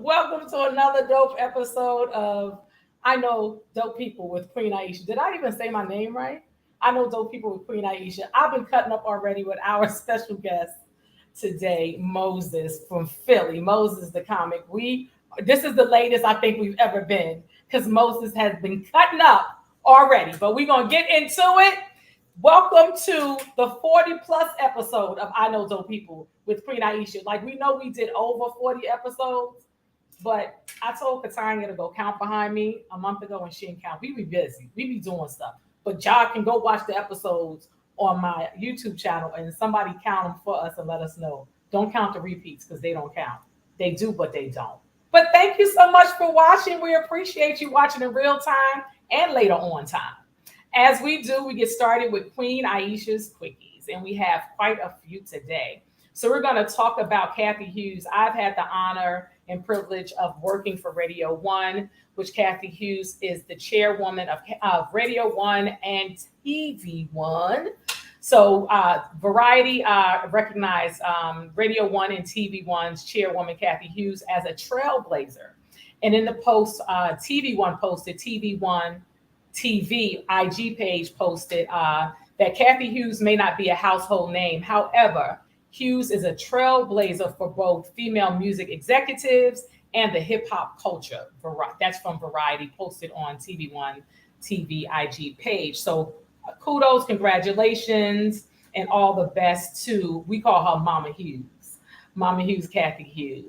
Welcome to another dope episode of I Know Dope People with Queen Aishah. Did I even say my name right? I Know Dope People with Queen Aishah. I've been cutting up already with our special guest today, Moses from Philly. Moses the comic. This is the latest I think we've ever been because Moses has been cutting up already. But we're gonna get into it. Welcome to the 40 plus episode of I Know Dope People with Queen Aishah. Like we know we did over 40 episodes. But I told Katanya to go count behind me a month ago and she didn't count. We be busy. We be doing stuff. But y'all can go watch the episodes on my YouTube channel and somebody count them for us and let us know. Don't count the repeats because they don't count. They do, but they don't. But thank you so much for watching. We appreciate you watching in real time and later on time. As we do, we get started with Queen Aishah's Quickies. And we have quite a few today. So we're going to talk about Kathy Hughes. I've had the honor and privilege of working for Radio One, which Kathy Hughes is the chairwoman of Radio One and TV One. So Variety recognized Radio One and TV One's chairwoman, Kathy Hughes, as a trailblazer. And in the post, TV One posted, TV One TV IG page posted that Kathy Hughes may not be a household name. However, Hughes is a trailblazer for both female music executives and the hip hop culture. That's from Variety, posted on TV One TV IG page. So kudos, congratulations, and all the best to, we call her Mama Hughes. Mama Hughes, Kathy Hughes.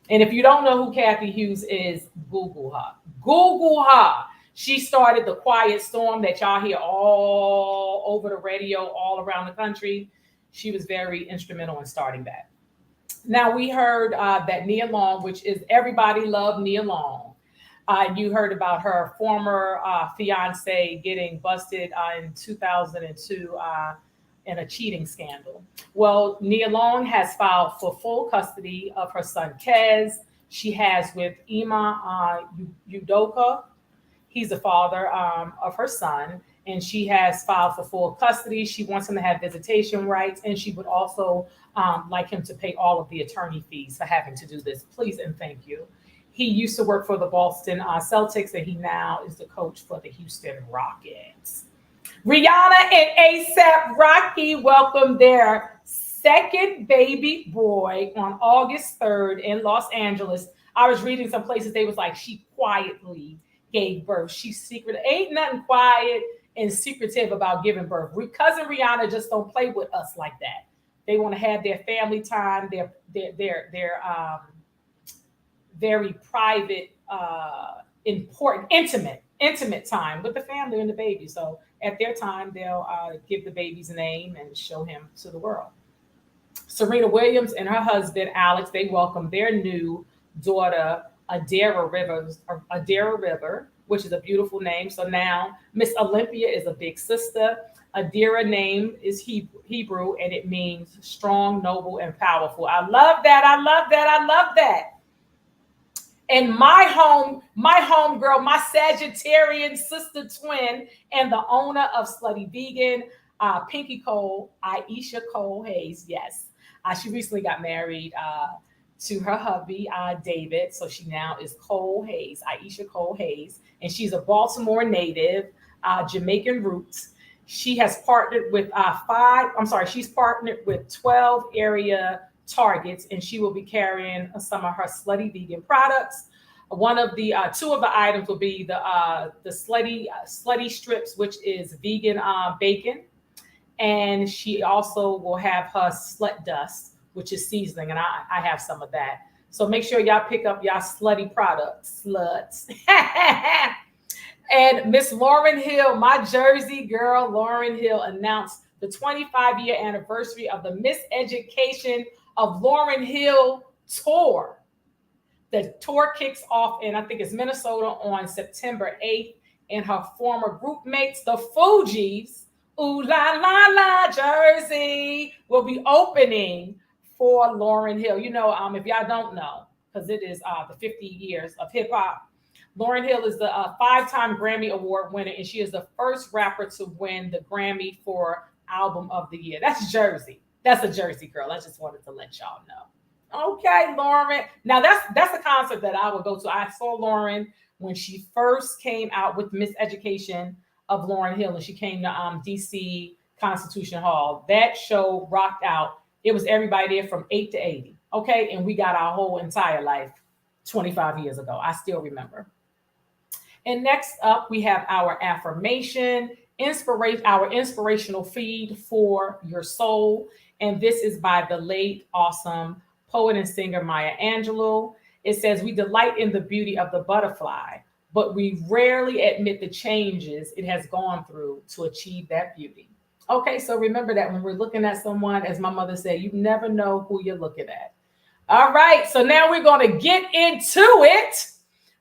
And if you don't know who Kathy Hughes is, Google her. Google her. She started the Quiet Storm that y'all hear all over the radio, all around the country. She was very instrumental in starting that. Now we heard that Nia Long, which is everybody loved Nia Long. You heard about her former fiance getting busted in 2002 in a cheating scandal. Well, Nia Long has filed for full custody of her son Kez. She has with Ima Udoka. He's the father of her son. And she has filed for full custody. She wants him to have visitation rights, and she would also like him to pay all of the attorney fees for having to do this. Please and thank you. He used to work for the Boston Celtics, and he now is the coach for the Houston Rockets. Rihanna and A$AP Rocky welcomed their second baby boy on August 3rd in Los Angeles. I was reading some places, they was like, she quietly gave birth. She's secret. Ain't nothing quiet and secretive about giving birth. Cousin Rihanna just don't play with us like that. They want to have their family time, their very private, important, intimate time with the family and the baby. So at their time, they'll give the baby's name and show him to the world. Serena Williams and her husband Alex, they welcomed their new daughter Adara River, which is a beautiful name. So now Miss Olympia is a big sister. Adira name is Hebrew, and it means strong, noble, and powerful. I love that. I love that. I love that. And my home girl, my Sagittarian sister twin, and the owner of Slutty Vegan, Pinky Cole, Aisha Cole Hayes. Yes, she recently got married to her hubby, David. So she now is Cole Hayes, Aisha Cole Hayes, and she's a Baltimore native, Jamaican roots. She has partnered with she's partnered with 12 area Targets, and she will be carrying some of her slutty vegan products. One of the two of the items will be the slutty strips, which is vegan bacon, and she also will have her slut dust, which is seasoning, and I have some of that. So make sure y'all pick up y'all slutty products, sluts. And Miss Lauren Hill, my Jersey girl, Lauren Hill, announced the 25-year anniversary of the Miss Education of Lauren Hill tour. The tour kicks off in, I think it's Minnesota, on September 8th. And her former group mates, the Fugees, ooh la la la, Jersey, will be opening for Lauren Hill. You know, if y'all don't know, because it is the 50 years of hip hop. Lauren Hill is the 5-time Grammy Award winner, and she is the first rapper to win the Grammy for Album of the Year. That's Jersey. That's a Jersey girl. I just wanted to let y'all know. Okay, Lauren. Now that's a concert that I would go to. I saw Lauren when she first came out with Miss Education of Lauren Hill, and she came to DC Constitution Hall. That show rocked out. It was everybody there from 8 to 80. Okay, and we got our whole entire life 25 years ago. I still remember. And next up, we have our affirmation, our inspirational feed for your soul. And this is by the late, awesome poet and singer Maya Angelou. It says, we delight in the beauty of the butterfly, but we rarely admit the changes it has gone through to achieve that beauty. Okay, so remember that when we're looking at someone, as my mother said, you never know who you're looking at. All right, so now we're going to get into it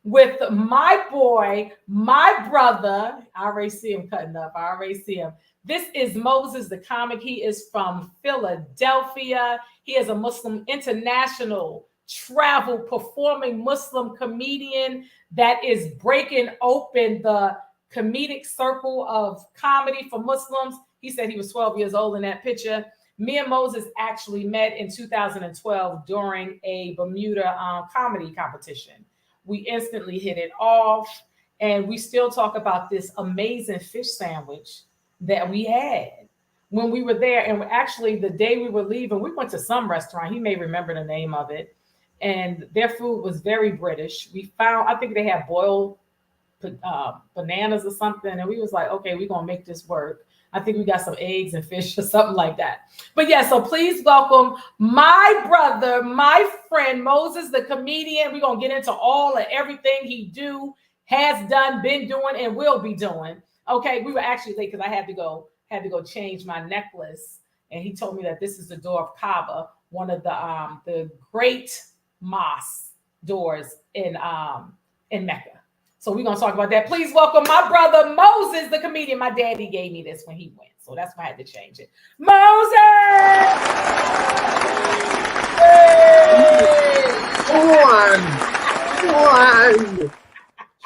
with my boy, my brother. I already see him cutting up. I already see him. This is Moses the comic. He is from Philadelphia. He is a Muslim international travel performing Muslim comedian that is breaking open the comedic circle of comedy for Muslims. He said he was 12 years old in that picture. Me and Moses actually met in 2012 during a Bermuda comedy competition. We instantly hit it off, and we still talk about this amazing fish sandwich that we had when we were there. And actually, the day we were leaving, we went to some restaurant. He may remember the name of it. And their food was very British. We found, I think they had boiled bananas or something. And we was like, okay, we're going to make this work. I think we got some eggs and fish or something like that. But yeah, so please welcome my brother, my friend, Moses, the comedian. We're going to get into all of everything he has done, been doing, and will be doing. Okay, we were actually late because I had to go change my necklace. And he told me that this is the door of Kaaba, one of the great mosque doors in Mecca. So we're going to talk about that. Please welcome my brother, Moses, the comedian. My daddy gave me this when he went. So that's why I had to change it. Moses! Hey! Come on.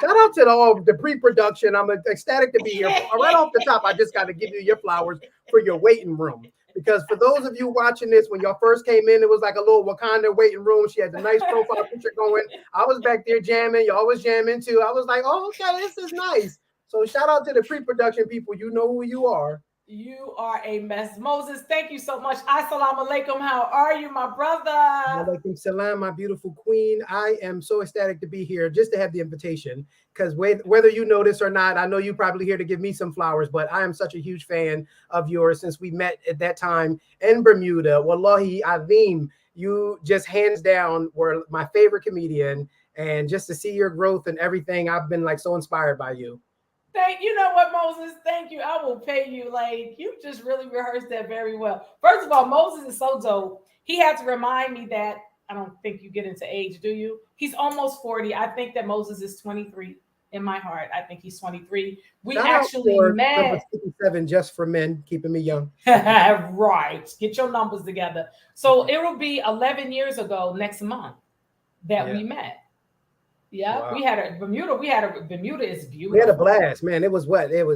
Shout out to all the pre-production. I'm ecstatic to be here. Right off the top, I just got to give you your flowers for your waiting room. Because for those of you watching this, when y'all first came in, it was like a little Wakanda waiting room. She had the nice profile picture going. I was back there jamming. Y'all was jamming too. I was like, oh, okay, this is nice. So shout out to the pre-production people. You know who you are. You are a mess. Moses, thank you so much. Assalamu alaikum. How are you, my brother? Alaikum salam, my beautiful queen. I am so ecstatic to be here just to have the invitation, because whether you know this or not, I know you're probably here to give me some flowers, but I am such a huge fan of yours since we met at that time in Bermuda. Wallahi Azim, you just hands down were my favorite comedian, and just to see your growth and everything, I've been like so inspired by you. You know what, Moses? Thank you. I will pay you. Like, you just really rehearsed that very well. First of all, Moses is so dope. He had to remind me that I don't think you get into age, do you? He's almost 40. I think that Moses is 23 in my heart. I think he's 23. We actually met. 57 just for men, keeping me young. Right. Get your numbers together. So it will be 11 years ago next month that we met. Yeah, wow. We had a Bermuda is beautiful. We had a blast, man. It was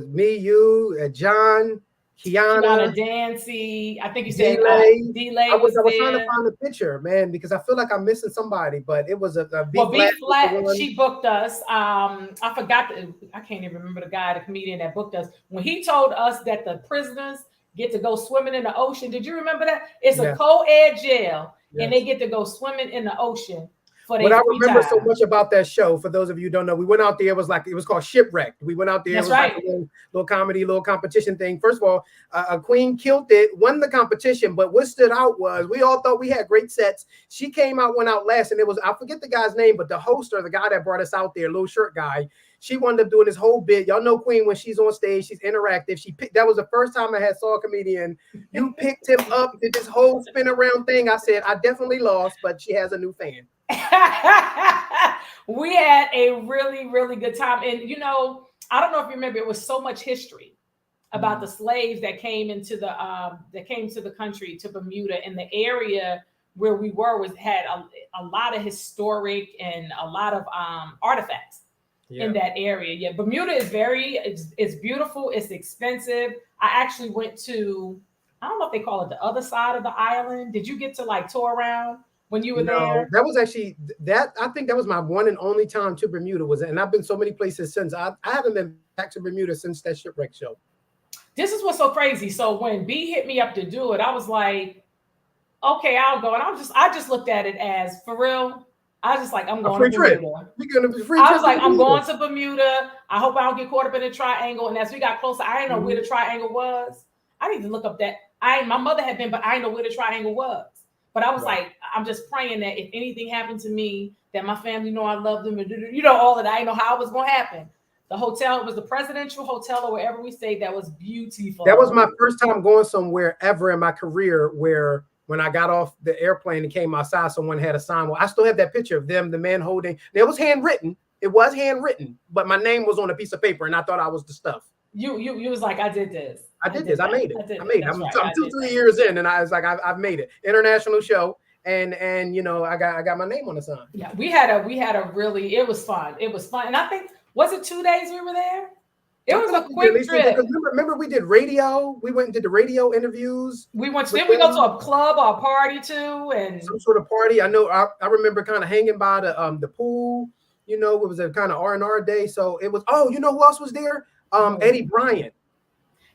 me, you, John, Kiana Dancy. I think you said D-Lay. D-Lay I was was trying to there. find a picture, man, because I feel like I'm missing somebody, but it was a B Well, B flat. Flat, she booked us. I forgot. I can't even remember the guy, the comedian that booked us. When he told us that the prisoners get to go swimming in the ocean, did you remember that? It's a Yeah. co-ed jail, and Yes. they get to go swimming in the ocean for What their I free remember so time. much about that show, for those of you who don't know, we went out there. It was called Shipwrecked. We went out there. It That's was like right. a little comedy, little competition thing. First of all, a Queen killed it, won the competition. But what stood out was we all thought we had great sets. She went out last, and it was, I forget the guy's name, but the host or the guy that brought us out there, little shirt guy. She wound up doing this whole bit. Y'all know Queen when she's on stage, she's interactive. That was the first time I had saw a comedian. You picked him up, did this whole spin around thing. I said I definitely lost, but she has a new fan. We had a really, really good time. And I don't know if you remember, it was so much history about the slaves that came into the country, to Bermuda, and the area where we had a lot of historic and a lot of artifacts in that area. Yeah, Bermuda is it's beautiful, it's expensive. I actually went to, I don't know if they call it the other side of the island. Did you get to like tour around when you were there? That was actually I think that was my one and only time to Bermuda and I've been so many places since. I haven't been back to Bermuda since that shipwreck show. This is what's so crazy. So when B hit me up to do it, I was like, okay, I'll go. And I just looked at it as, for real, I was just like, I'm going to Bermuda. I was like, I'm going to Bermuda. I hope I don't get caught up in a triangle. And as we got closer, I didn't know where the triangle was. I need to look up that. My mother had been, but I didn't know where the triangle was. But I was like, I'm just praying that if anything happened to me, that my family know I love them, and all of that. I didn't know how it was going to happen. The hotel, it was the presidential hotel or wherever we stayed. That was beautiful. That was my first time going somewhere ever in my career where when I got off the airplane and came outside, someone had a sign. Well, I still have that picture of them, the man holding. It was handwritten. It was handwritten, but my name was on a piece of paper, and I thought I was the stuff. You was like, I did this. I made it. I'm 2-3 years in, and I was like, I've made it. International show. And I got my name on the sign. Yeah, we had a really, it was fun. It was fun. And I think, was it 2 days we were there? It was a quick trip. Remember we did radio. We went and did the radio interviews. We went. Then we go to a club or a party too, and some sort of party. I know. I remember kind of hanging by the pool. It was a kind of R&R day. So it was. Oh, you know who else was there? Eddie Bryant.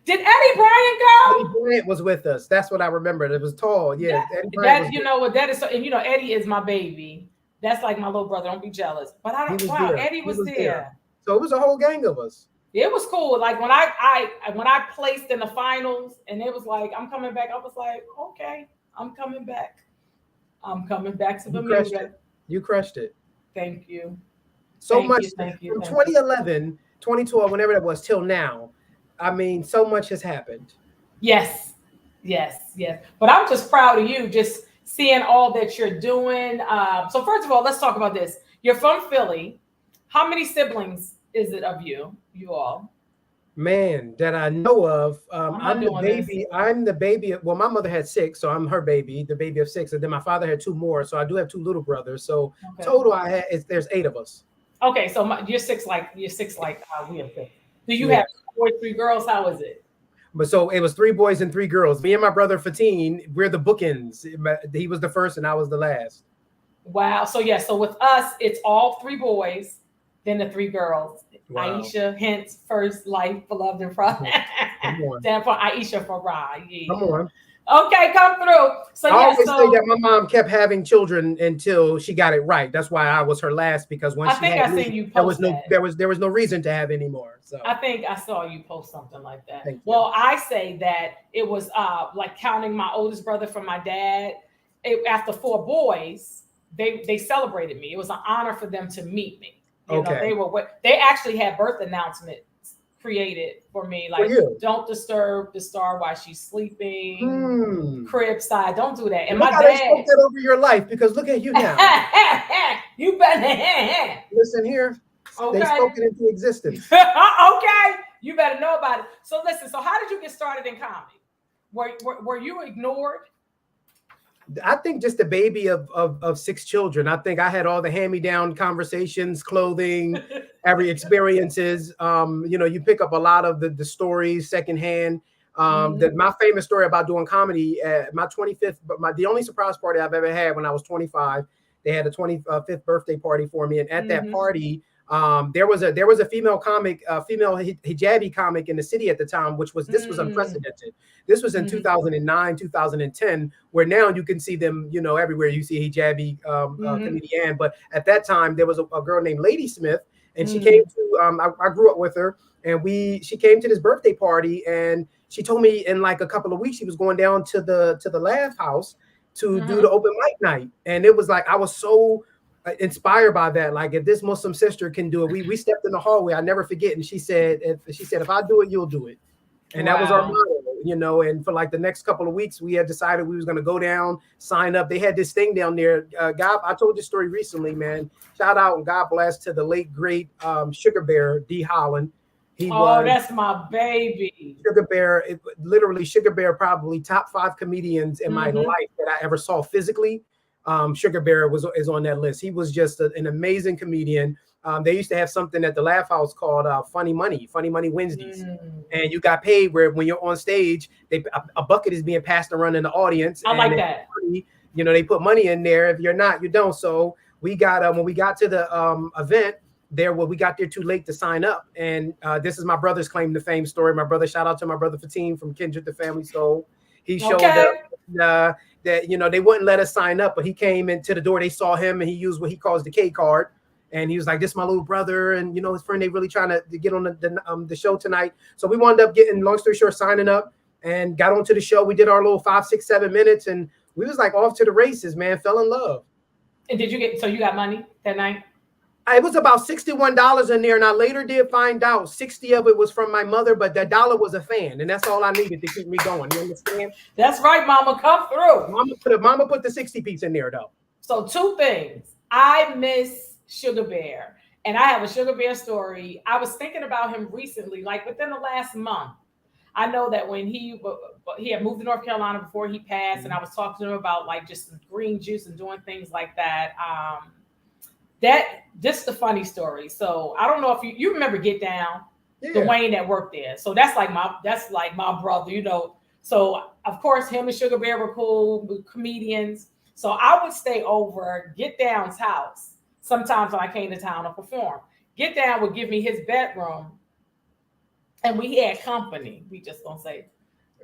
Did Eddie Bryant go? Eddie Bryant was with us. That's what I remembered. It was tall. Yeah. That is so. And Eddie is my baby. That's like my little brother. Don't be jealous. But I don't. Wow, Eddie was there. So it was a whole gang of us. It was cool. Like when I placed in the finals, and it was like, I'm coming back. I was like, okay, I'm coming back. I'm coming back to Bermuda. You crushed it. Thank you. Thank you. From 2011, 2012, whenever that was, till now. I mean, so much has happened. Yes. But I'm just proud of you, just seeing all that you're doing. So first of all, let's talk about this. You're from Philly. How many siblings is it of you all? Man, that I know of. I'm the baby. I'm the baby. Well, my mother had 6, so I'm her baby, the baby of 6. And then my father had 2 more, so I do have 2 little brothers. So total, there's 8 of us. Okay, so you're six like we have 6. Do you have 4, 3 girls? How is it? But so it was 3 boys and 3 girls. Me and my brother Fatine, we're the bookends. He was the first, and I was the last. Wow. So so with us, it's all 3 boys, then the 3 girls. Wow. Aishah, hence first, life, beloved, and from. Then for Aishah for Ra. Yeah. Come on. Okay, come through. So I always say that my mom kept having children until she got it right. That's why I was her last, because once there was no reason to have any more. So I think I saw you post something like that. Well, I say that it was like counting my oldest brother from my dad. After 4 boys, they celebrated me. It was an honor for them to meet me. They actually had birth announcements created for me, like don't disturb the star while she's sleeping, crib side, don't do that. And my dad spoke that over your life, because look at you now. You better listen here. Okay. They spoke it into existence. Okay, you better know about it. So listen, so how did you get started in comedy? Were you ignored? I think just the baby of 6 children. I think I had all the hand-me-down conversations, clothing, every experiences. You pick up a lot of the stories secondhand. My famous story about doing comedy at my 25th, but the only surprise party I've ever had when I was 25, they had a 25th birthday party for me. And at that party, there was a female comic, female hijabi comic in the city at the time, which was unprecedented. This was in 2009, 2010, where now you can see them, everywhere. You see a hijabi comedian, but at that time there was a girl named Lady Smith, and she came to. I grew up with her, and she came to this birthday party, and she told me in like a couple of weeks she was going down to the Laugh House to do the open mic night, and it was like I was so inspired by that. Like, if this Muslim sister can do it, we stepped in the hallway. I never forget, and she said, if I do it, you'll do it. And that was our motto, and for like the next couple of weeks, we had decided we was going to go down, sign up. They had this thing down there. I told this story recently, man. Shout out and God bless to the late, great Sugar Bear, D. Holland. That's my baby. Sugar Bear, literally Sugar Bear, probably top 5 comedians in my life that I ever saw physically. Sugar Bear is on that list. He was just an amazing comedian. They used to have something at the Laugh House called Funny Money Wednesdays. And you got paid where when you're on stage, a bucket is being passed around in the audience. I like that. Money, they put money in there. If you're not, you don't. So we got, when we got to the event, we got there too late to sign up. And this is my brother's claim to fame story. My brother, shout out to my brother Fatim from Kindred the Family Soul. He showed up that, they wouldn't let us sign up, but he came into the door. They saw him and he used what he calls the K card. And he was like, this is my little brother. And, his friend, they really trying to get on the show tonight. So we wound up getting, long story short, signing up and got onto the show. We did our little 5, 6, 7 minutes. And we was like off to the races, man, fell in love. And so you got money that night? It was about $61 in there, and I later did find out 60 of it was from my mother, but that dollar was a fan, and that's all I needed to keep me going. You understand? That's right, Mama. Come through. Mama put the 60 piece in there, though. So 2 things. I miss Sugar Bear, and I have a Sugar Bear story. I was thinking about him recently, like within the last month. I know that when he had moved to North Carolina before he passed, and I was talking to him about like just some green juice and doing things like that. Just the funny story. So I don't know if you remember Get Down, Dwayne that worked there. So that's like my brother, So of course him and Sugar Bear were cool comedians. So I would stay over Get Down's house sometimes when I came to town to perform. Get Down would give me his bedroom, and we had company. We just gonna say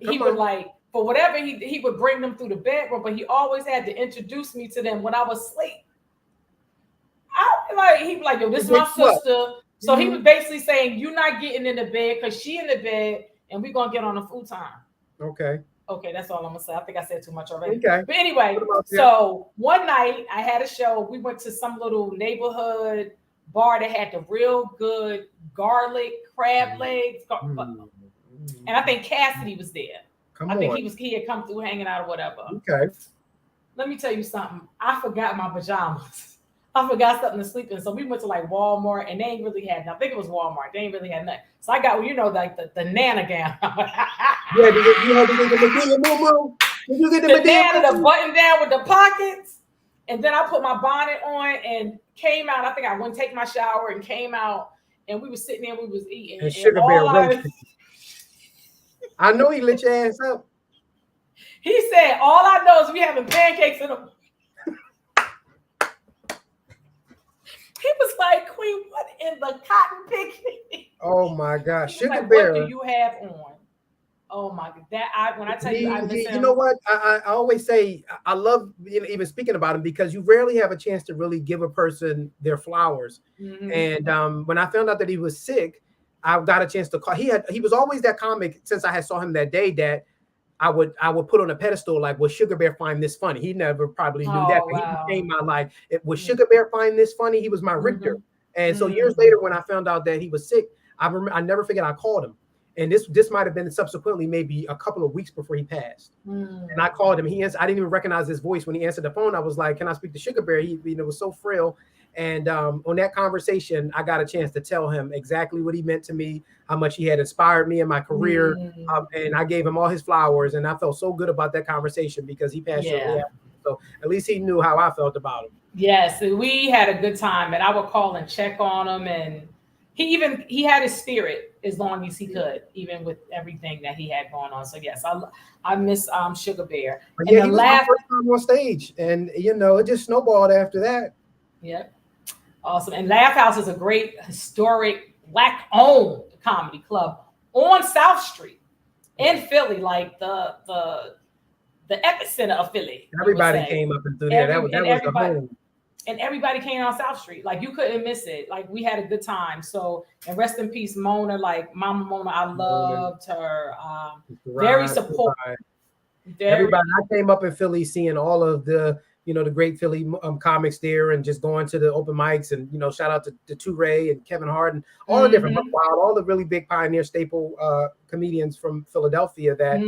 would like for whatever he would bring them through the bedroom, but he always had to introduce me to them when I was asleep. He'd be like, yo, this is my sister. So he was basically saying, you're not getting in the bed because she in the bed and we're going to get on a futon. Okay, that's all I'm going to say. I think I said too much already. Okay. But anyway, so one night I had a show. We went to some little neighborhood bar that had the real good garlic crab legs. And I think Cassidy was there. I think he had come through hanging out or whatever. Okay. Let me tell you something. I forgot my pajamas. I forgot something to sleep in. So we went to like Walmart and they ain't really had nothing. I think it was Walmart. They ain't really had nothing. So I got, like the Nana gown. Yeah, you had to get the Medina moo. Did you get the Nana, the button down with the pockets. And then I put my bonnet on and came out. I think I went to take my shower and came out and we was sitting there and we was eating. And Sugar Bear roasted. I know he lit your ass up. He said, all I know is we having pancakes in the He was like, Queen, what in the cotton picking? Oh my gosh, Sugar like, Bear. What do you have on? Oh my God! When I tell you, I miss him. You know what? I always say I love even speaking about him because you rarely have a chance to really give a person their flowers. And when I found out that he was sick, I got a chance to call. He was always that comic since I had saw him that day that I would put on a pedestal like, will Sugar Bear find this funny? He never probably knew that, but he became my like, was Sugar Bear find this funny? He was my Richter. And so years later, when I found out that he was sick, I never forget I called him. And this might have been subsequently maybe a couple of weeks before he passed. And I called him. I didn't even recognize his voice when he answered the phone. I was like, can I speak to Sugar Bear? He was so frail. And on that conversation, I got a chance to tell him exactly what he meant to me, how much he had inspired me in my career. And I gave him all his flowers. And I felt so good about that conversation because he passed shortly after. So at least he knew how I felt about him. Yes, we had a good time. And I would call and check on him. And he had his spirit as long as he could, even with everything that he had going on. So yes, I miss Sugar Bear. But And yeah, the he was my laugh. first time on stage, and it just snowballed after that. Yep. Awesome. And Laugh House is a great historic black owned comedy club on South Street in Philly, like the epicenter of Philly, you would Everybody say. came up and through there. That was the Everybody home. and everybody came on South Street. Like you couldn't miss it. Like we had a good time. So and rest in peace, Mona. Like Mama Mona, I loved her. Very supportive. Very. Everybody. I came up in Philly seeing all of the great Philly comics there, and just going to the open mics, and shout out to Touré and Kevin Hart and all the different Wild, all the really big pioneer staple comedians from Philadelphia that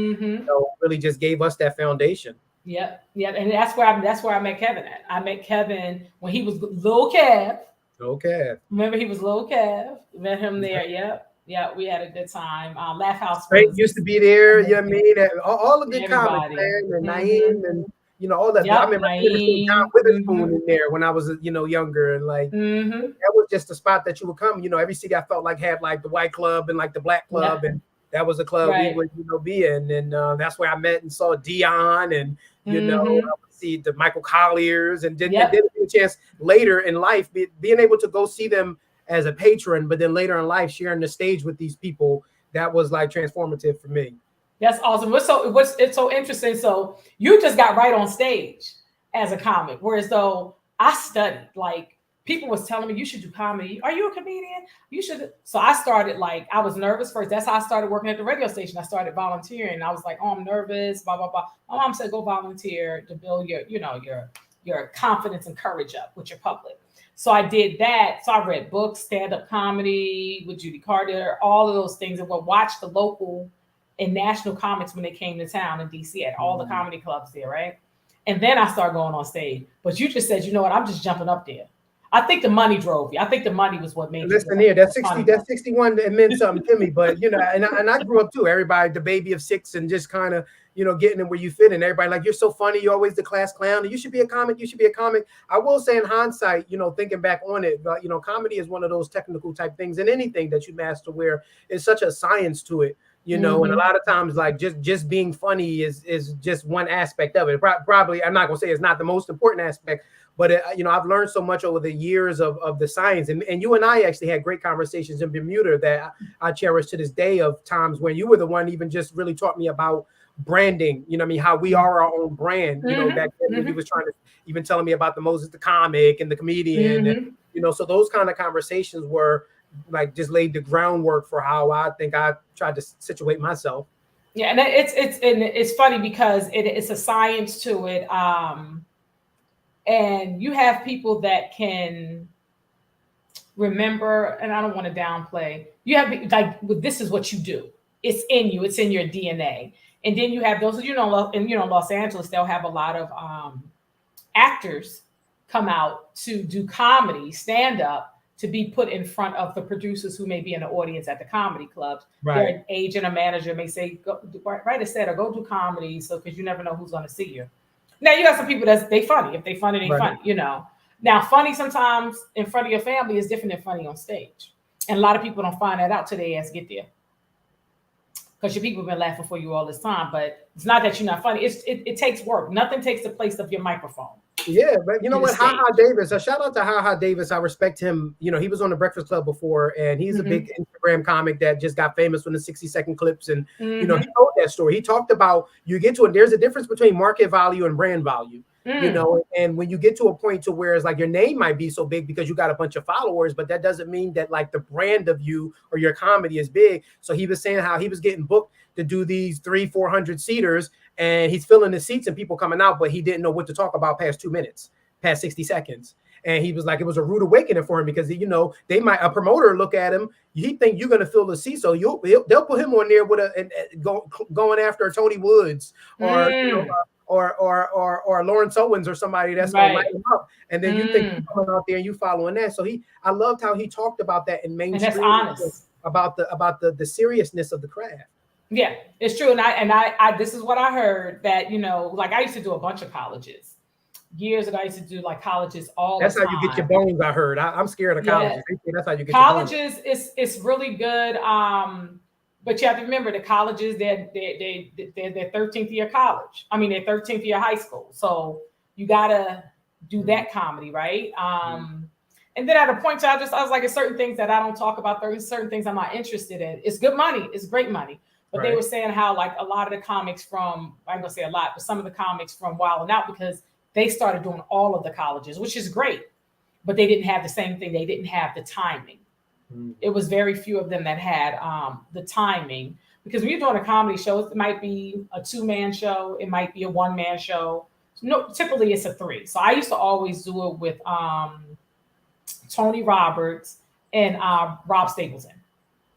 really just gave us that foundation. Yep, and that's where I met Kevin at. I met Kevin when he was Lil Kev. Okay. Remember he was Lil Kev. Met him there. Yep. Yeah, we had a good time. Laugh House used to be there. You know what I mean? All the good comics, man, and Naeem and all that. I remember seeing John Witherspoon in there when I was younger, and like that was just a spot that you would come. Every city I felt like had like the white club and like the black club, and that was a club we would be in, and that's where I met and saw Dion, and I would see the Michael Colliers, and did get a chance later in life being able to go see them as a patron, but then later in life sharing the stage with these people, that was like transformative for me. That's awesome. It's so interesting. So you just got right on stage as a comic, whereas though I studied. Like people was telling me you should do comedy. Are you a comedian? You should. So I started I was nervous first. That's how I started working at the radio station. I started volunteering. I was like, oh, I'm nervous. Blah blah blah. My mom said go volunteer to build your confidence and courage up with your public. So I did that. So I read books, stand-up comedy with Judy Carter, all of those things, and would watch the local and national comics when they came to town in DC at all the comedy clubs there, right? And then I started going on stage. But you just said, you know what? I'm just jumping up there. I think the money drove you. I think the money was what made. Listen here, that's 61. It meant something to me. But and I grew up too. Everybody, the baby of 6, and just kind of getting in where you fit. And everybody like, you're so funny. You're always the class clown. You should be a comic. You should be a comic. I will say in hindsight, thinking back on it, but comedy is one of those technical type things, and anything that you master where it's such a science to it. And a lot of times, like just being funny is just one aspect of it. Probably, I'm not gonna say it's not the most important aspect, but I've learned so much over the years of the science. And you and I actually had great conversations in Bermuda that I cherish to this day, of times when you were the one even just really taught me about branding. How we are our own brand. Back then he was trying to even telling me about the Moses the comic and the comedian, and so those kind of conversations were like just laid the groundwork for how I think I tried to situate myself. Yeah, and it's funny because it's a science to it, and you have people that can remember. And I don't want to downplay. You have this is what you do. It's in you. It's in your DNA. And then you have those, in Los Angeles, they'll have a lot of actors come out to do comedy, stand up, to be put in front of the producers who may be in the audience at the comedy clubs. Right. Their agent or manager may say, go, write a set or go do comedy, so because you never know who's going to see you. Now you got some people they funny. If they funny, they funny. Now funny sometimes in front of your family is different than funny on stage, and a lot of people don't find that out till they get there. Because your people have been laughing for you all this time, but it's not that you're not funny. It takes work. Nothing takes the place of your microphone. Yeah, but you know what? Ha Ha Davis. A shout out to Ha Ha Davis. I respect him. He was on the Breakfast Club before, and he's a big Instagram comic that just got famous with the 60-second clips. And he told that story. He talked about there's a difference between market value and brand value. And when you get to a point to where it's like your name might be so big because you got a bunch of followers, but that doesn't mean that like the brand of you or your comedy is big. So he was saying how he was getting booked to do these 300-400 seaters, and he's filling the seats and people coming out, but he didn't know what to talk about past 2 minutes, past 60 seconds. And he was like, it was a rude awakening for him because they might, a promoter look at him, he think you're gonna fill the seat, so they'll put him on there with going after Tony Woods or Lawrence Owens or somebody that's gonna light him up, and then you think you're coming out there and you following that. So I loved how he talked about that in mainstream, and that's honest about the seriousness of the craft. Yeah, it's true. And I this is what I heard, that, like I used to do a bunch of colleges. years ago, I used to do like colleges all That's the how you get your time. bones. I heard. I'm scared of Yeah, colleges. They say that's how you get your bones. colleges is it's really good. But you have to remember the colleges, they're 13th year college. I mean, they're 13th year high school. So you gotta do Mm, that comedy, right? mm. And then at a point, I was like, there's certain things that I don't talk about. There's certain things I'm not interested in. It's good money. It's great money. But they Right. were saying how like a lot of the comics from, I'm gonna say a lot, but some of the comics from Wild 'N Out, because they started doing all of the colleges, which is great, but they didn't have the same thing. They didn't have the timing. Mm. It was very few of them that had the timing, because when you're doing a comedy show, it might be a 2-man show, it might be a 1-man show. No, typically it's a 3. So I used to always do it with Tony Roberts and Rob Stapleton.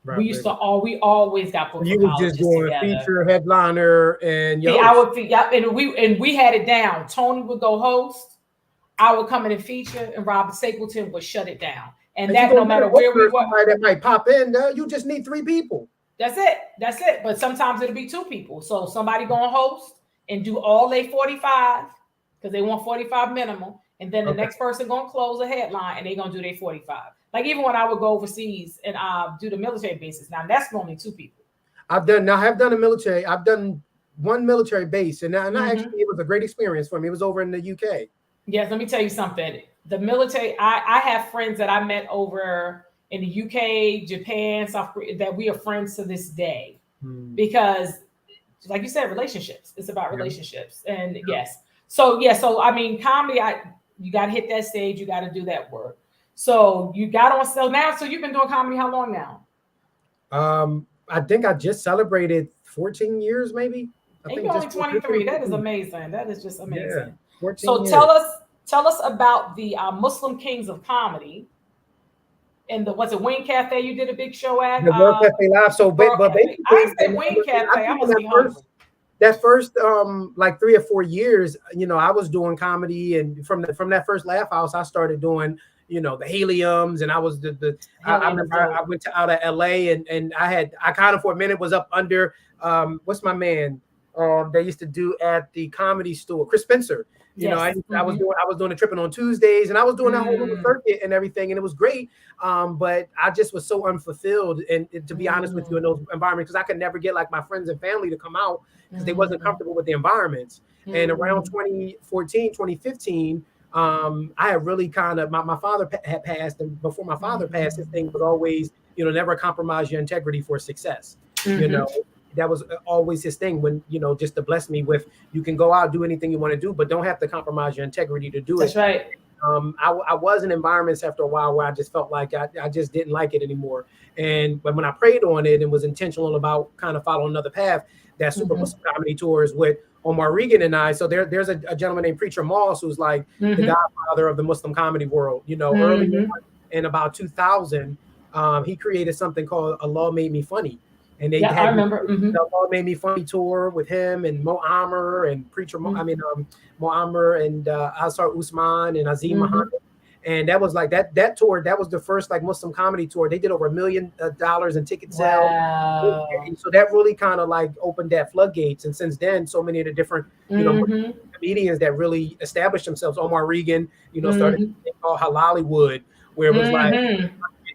Right. Right. We always got So booked for you was just colleges doing together. feature, headliner, and your See, I host. would yeah, and we had it down. Tony would go host, I would come in and feature, and Robert Stapleton would shut it down. And And you that no don't get matter a where we booker, were, somebody that might pop in. No, you just need 3 people. that's it. That's it. But sometimes it'll be 2 people. So somebody gonna host and do all day 45 because they want 45 minimum, and then the Okay. next person gonna close a headline and they gonna do their 45. Like even when I would go overseas and do the military bases, now that's normally 2 people. I have done a military. I've done one military base, and actually it was a great experience for me. It was over in the UK. Yes, let me tell you something. The military, I have friends that I met over in the UK, Japan, South Korea, that we are friends to this day. Because like you said, relationships. It's about relationships. And yes. So I mean, comedy, you gotta hit that stage, you gotta do that work. So you got on, so you've been doing comedy how long now? I think I just celebrated 14 years, maybe. I And think you're only just 23. That is amazing. That is just yeah, amazing. 14 So years. tell us about the Muslim Kings of Comedy. And was it Wing Cafe you did a big show at? The World Cafe Live. So, but basically, I ain't said Wing Cafe. I must be hungry. That first like 3 or 4 years, I was doing comedy, and from that first Laugh House, I started doing the Heliums, and I was I remember I went out of LA, and I kind of for a minute was up under what's my man they used to do at the Comedy Store, Chris Spencer. I was doing a Tripping on Tuesdays, and I was doing that whole little circuit and everything, and it was great. But I just was so unfulfilled, and to be honest with you, in those environments, because I could never get like my friends and family to come out because they wasn't comfortable with the environments. And around 2014, 2015, I had really kind of my father had passed, and before my father passed, his thing was always never compromise your integrity for success. That was always his thing, when just to bless me with, you can go out, do anything you want to do, but don't have to compromise your integrity to do it. That's right. I was in environments after a while where I just felt like I just didn't like it anymore. And when I prayed on it and was intentional about kind of following another path, that Super Muslim Comedy tour is with Omar Regan and I. So there's a gentleman named Preacher Moss, who's like the godfather of the Muslim comedy world. Early in about 2000, he created something called Allah Made Me Funny. And they had I remember the Allah Made Me Funny tour with him and Mo Amer and Mo Amer and Asar Usman and Azim Muhammad. And that was like that tour. That was the first like Muslim comedy tour. They did over $1 million in ticket sales. Wow. And so that really kind of like opened that floodgates. And since then, so many of the different comedians that really established themselves. Omar Regan, started a thing called Hollywood, where it was like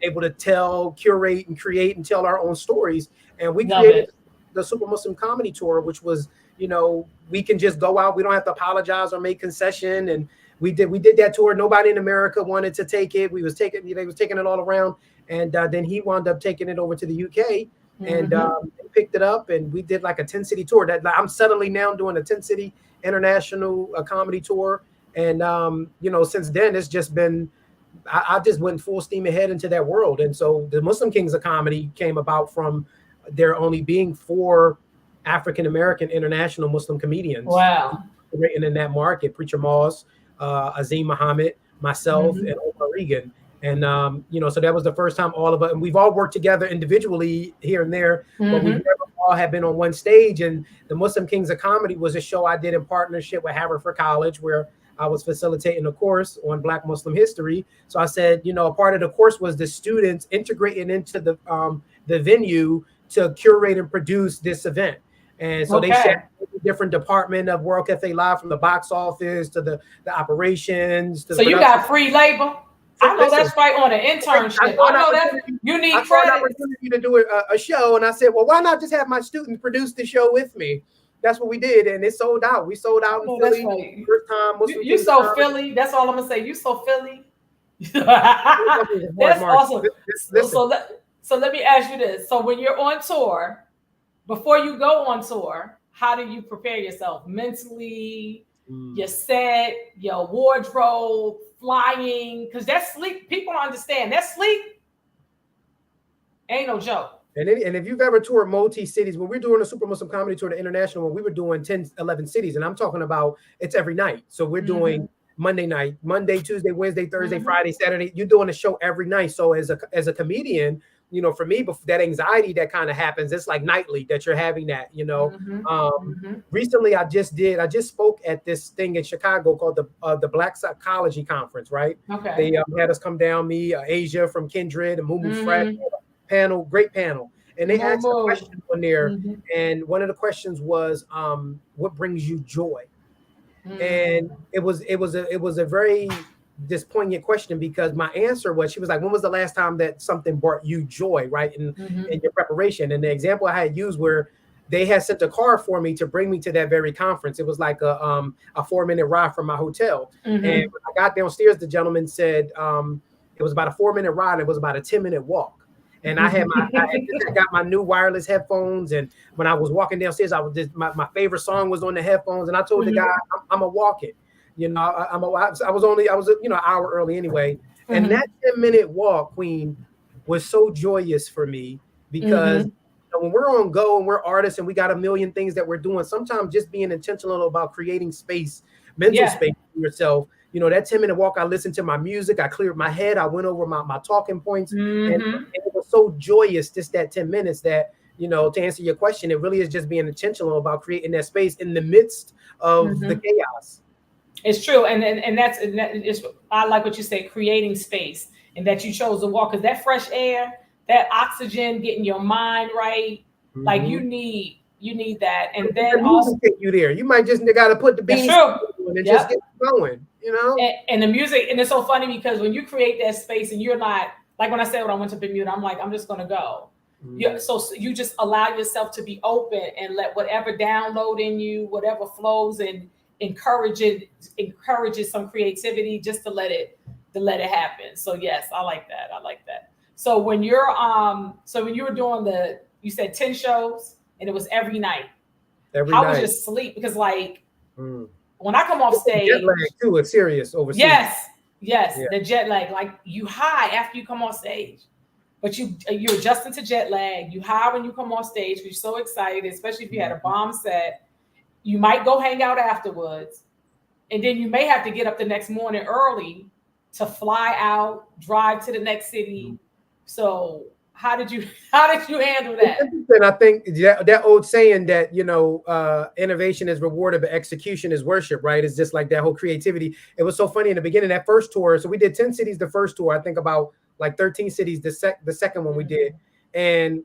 able to tell, curate, and create and tell our own stories. And we created the Super Muslim Comedy Tour, which was, we can just go out. We don't have to apologize or make concession. And we did that tour. Nobody in America wanted to take it. They was taking it all around. And then he wound up taking it over to the UK and picked it up. And we did like a 10-city tour. That I'm suddenly now doing a 10-city international comedy tour. And, since then, it's just been, I just went full steam ahead into that world. And so the Muslim Kings of Comedy came about from there only being 4 African-American international Muslim comedians. Wow. Written in that market: Preacher Moss, Azim Muhammad, myself, and Omar Regan. And, so that was the first time all of us, and we've all worked together individually here and there, but we've never all have been on one stage. And the Muslim Kings of Comedy was a show I did in partnership with Haverford College, where I was facilitating a course on Black Muslim history. So I said, a part of the course was the students integrating into the venue to curate and produce this event. And so they Okay. share different department of World Cafe Live, from the box office to the operations to the So you production. got free labor. I know Listen, that's right on an I internship. saw an I know that opportunity. you I need saw an credits. opportunity to do a show, and I said, "Well, why not just have my students produce the show with me?" That's what we did, and it sold out. We sold I out in know that's Philly, right. first time Muslim You Kings of so Comedy. Philly. That's all I'm gonna say. You so Philly. It was a hard That's market. awesome. Listen, So let me ask you this. So when you're on tour, before you go on tour, how do you prepare yourself mentally, your set, your wardrobe, flying? Because that sleep, people don't understand. That sleep ain't no joke. and if you've ever toured multi-cities, when we're doing a Super Muslim Comedy Tour, the international one, we were doing 10, 11 cities, and I'm talking about it's every night. So we're doing Monday night, Monday, Tuesday, Wednesday, Thursday, Friday, Saturday. You're doing a show every night. So as a comedian, you know, for me, that anxiety that kind of happens, it's like nightly that you're having that, you know. Recently, I just spoke at this thing in Chicago called the Black Psychology Conference, right? Okay. They had us come down, me, Asia from Kindred, and Mumu Fred, panel, great panel. And they asked a question on there, and one of the questions was, what brings you joy? And it was a very poignant question, because my answer was, she was like, when was the last time that something brought you joy, right, in your preparation? And the example I had used, where they had sent a car for me to bring me to that very conference. It was like a 4-minute ride from my hotel. And when I got downstairs, the gentleman said it was about a 4-minute ride. It was about a 10-minute walk. And I got my new wireless headphones, and when I was walking downstairs, I was just my favorite song was on the headphones, and I told the guy, I'm a walk it. You know, I was an hour early anyway, and that 10-minute walk, Queen, was so joyous for me, because when we're on go and we're artists and we got a million things that we're doing, sometimes just being intentional about creating space, mental space for yourself. You know, that 10-minute walk, I listened to my music, I cleared my head, I went over my talking points, and it was so joyous, just that 10 minutes, that, you know, to answer your question, it really is just being intentional about creating that space in the midst of the chaos. It's true. And that's, I like what you say, creating space, and that you chose to walk, because that fresh air, that oxygen, getting your mind right, like you need that. And then also take you there. You might just got to put the beans and just get going, you know. And the music, and it's so funny, because when you create that space and you're not, like when I said when I went to Bermuda, I'm like, I'm just gonna go. So you just allow yourself to be open and let whatever download in you, whatever flows, and encourages some creativity, just to let it happen. So yes, I like that. So when you were doing you said 10 shows and it was every night. How was your sleep? Because like when I come off stage, jet lag too is serious overseas. Yes, the jet lag, like you high after you come off stage, but you're adjusting to jet lag. You high when you come off stage because you're so excited, especially if you had a bomb set. You might go hang out afterwards, and then you may have to get up the next morning early to fly out, drive to the next city. So how did you handle that? And I think that old saying that, you know, innovation is rewarded, but execution is worship, right? It's just like that whole creativity. It was so funny in the beginning, that first tour. So we did 10 cities the first tour. I think about like 13 cities the second one we did. And